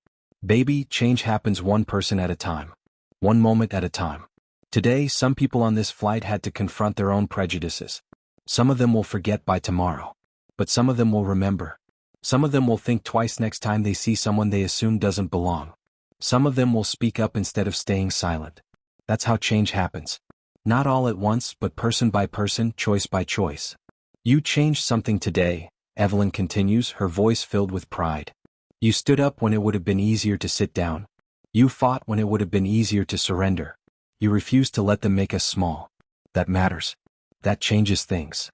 "Baby, change happens one person at a time. One moment at a time. Today, some people on this flight had to confront their own prejudices. Some of them will forget by tomorrow. But some of them will remember. Some of them will think twice next time they see someone they assume doesn't belong. Some of them will speak up instead of staying silent. That's how change happens. Not all at once, but person by person, choice by choice. You changed something today," Evelyn continues, her voice filled with pride. "You stood up when it would have been easier to sit down. You fought when it would have been easier to surrender. You refused to let them make us small. That matters. That changes things."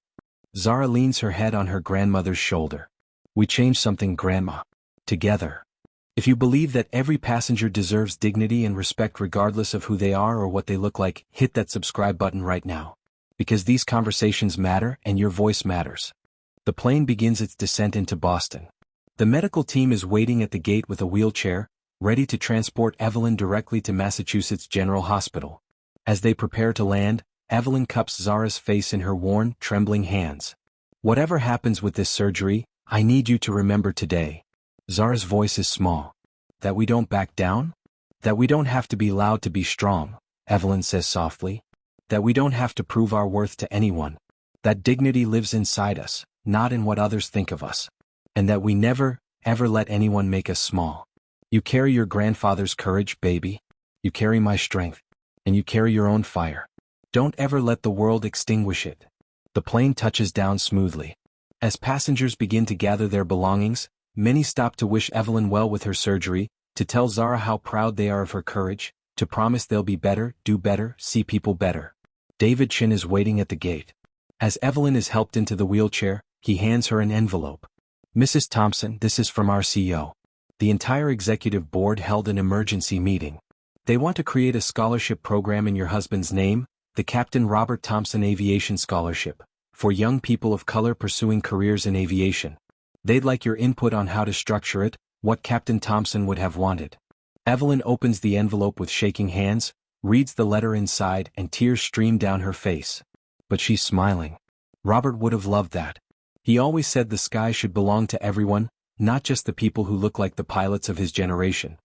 Zara leans her head on her grandmother's shoulder. "We changed something, Grandma. Together. If you believe that every passenger deserves dignity and respect regardless of who they are or what they look like, hit that subscribe button right now. Because these conversations matter and your voice matters." The plane begins its descent into Boston. The medical team is waiting at the gate with a wheelchair, ready to transport Evelyn directly to Massachusetts General Hospital. As they prepare to land, Evelyn cups Zara's face in her worn, trembling hands. "Whatever happens with this surgery, I need you to remember today." Zara's voice is small. "That we don't back down? That we don't have to be loud to be strong," Evelyn says softly. "That we don't have to prove our worth to anyone. That dignity lives inside us, not in what others think of us. And that we never, ever let anyone make us small. You carry your grandfather's courage, baby. You carry my strength. And you carry your own fire. Don't ever let the world extinguish it." The plane touches down smoothly. As passengers begin to gather their belongings, many stop to wish Evelyn well with her surgery, to tell Zara how proud they are of her courage, to promise they'll be better, do better, see people better. David Chin is waiting at the gate. As Evelyn is helped into the wheelchair, he hands her an envelope. "Mrs. Thompson, this is from our CEO. The entire executive board held an emergency meeting. They want to create a scholarship program in your husband's name, the Captain Robert Thompson Aviation Scholarship, for young people of color pursuing careers in aviation. They'd like your input on how to structure it, what Captain Thompson would have wanted." Evelyn opens the envelope with shaking hands, reads the letter inside, and tears stream down her face. But she's smiling. Robert would have loved that. He always said the sky should belong to everyone, not just the people who look like the pilots of his generation.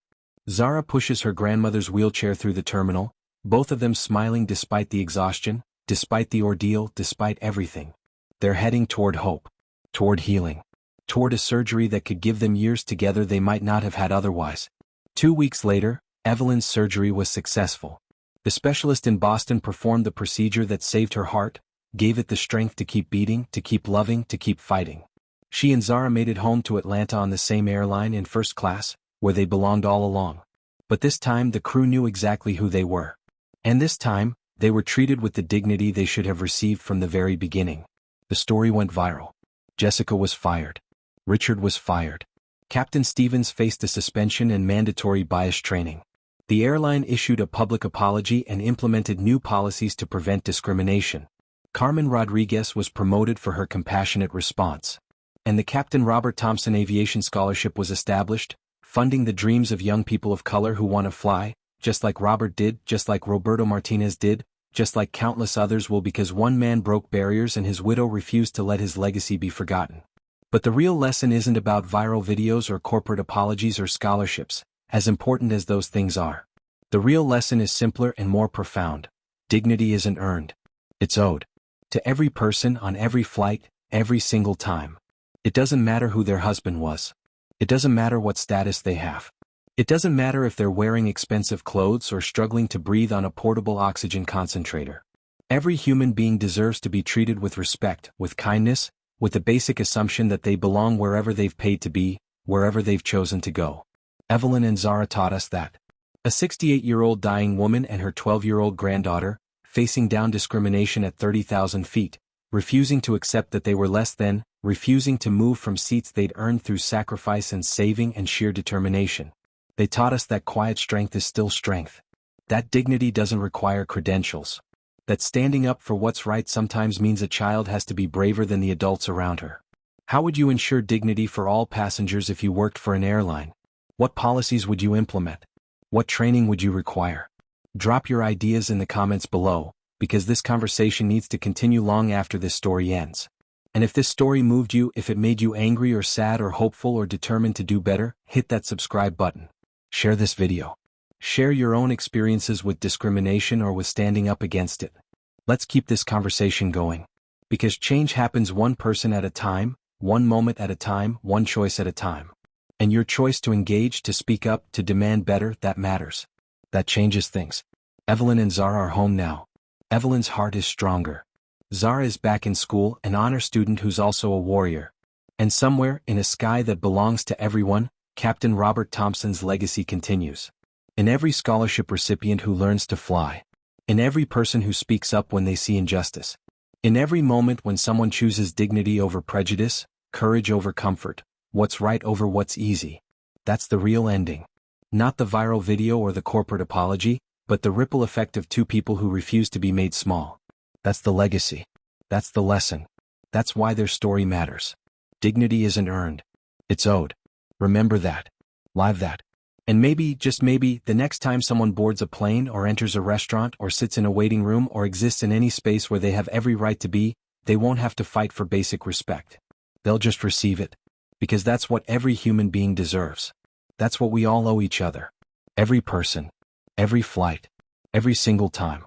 Zara pushes her grandmother's wheelchair through the terminal, both of them smiling despite the exhaustion, despite the ordeal, despite everything. They're heading toward hope. Toward healing. Toward a surgery that could give them years together they might not have had otherwise. 2 weeks later, Evelyn's surgery was successful. The specialist in Boston performed the procedure that saved her heart, gave it the strength to keep beating, to keep loving, to keep fighting. She and Zara made it home to Atlanta on the same airline in first class, where they belonged all along. But this time the crew knew exactly who they were. And this time, they were treated with the dignity they should have received from the very beginning. The story went viral. Jessica was fired. Richard was fired. Captain Stevens faced a suspension and mandatory bias training. The airline issued a public apology and implemented new policies to prevent discrimination. Carmen Rodriguez was promoted for her compassionate response. And the Captain Robert Thompson Aviation Scholarship was established, funding the dreams of young people of color who want to fly, just like Robert did, just like Roberto Martinez did, just like countless others will, because one man broke barriers and his widow refused to let his legacy be forgotten. But the real lesson isn't about viral videos or corporate apologies or scholarships, as important as those things are. The real lesson is simpler and more profound. Dignity isn't earned. It's owed. To every person on every flight, every single time. It doesn't matter who their husband was. It doesn't matter what status they have. It doesn't matter if they're wearing expensive clothes or struggling to breathe on a portable oxygen concentrator. Every human being deserves to be treated with respect, with kindness, with the basic assumption that they belong wherever they've paid to be, wherever they've chosen to go. Evelyn and Zara taught us that. A 68-year-old dying woman and her 12-year-old granddaughter, facing down discrimination at 30,000 feet, refusing to accept that they were less than, refusing to move from seats they'd earned through sacrifice and saving and sheer determination. They taught us that quiet strength is still strength. That dignity doesn't require credentials. That standing up for what's right sometimes means a child has to be braver than the adults around her. How would you ensure dignity for all passengers if you worked for an airline? What policies would you implement? What training would you require? Drop your ideas in the comments below, because this conversation needs to continue long after this story ends. And if this story moved you, if it made you angry or sad or hopeful or determined to do better, hit that subscribe button. Share this video. Share your own experiences with discrimination or with standing up against it. Let's keep this conversation going. Because change happens one person at a time, one moment at a time, one choice at a time. And your choice to engage, to speak up, to demand better, that matters. That changes things. Evelyn and Zara are home now. Evelyn's heart is stronger. Zara is back in school, an honor student who's also a warrior. And somewhere, in a sky that belongs to everyone, Captain Robert Thompson's legacy continues. In every scholarship recipient who learns to fly. In every person who speaks up when they see injustice. In every moment when someone chooses dignity over prejudice, courage over comfort, what's right over what's easy. That's the real ending. Not the viral video or the corporate apology, but the ripple effect of two people who refuse to be made small. That's the legacy. That's the lesson. That's why their story matters. Dignity isn't earned. It's owed. Remember that. Live that. And maybe, just maybe, the next time someone boards a plane or enters a restaurant or sits in a waiting room or exists in any space where they have every right to be, they won't have to fight for basic respect. They'll just receive it. Because that's what every human being deserves. That's what we all owe each other. Every person. Every flight. Every single time.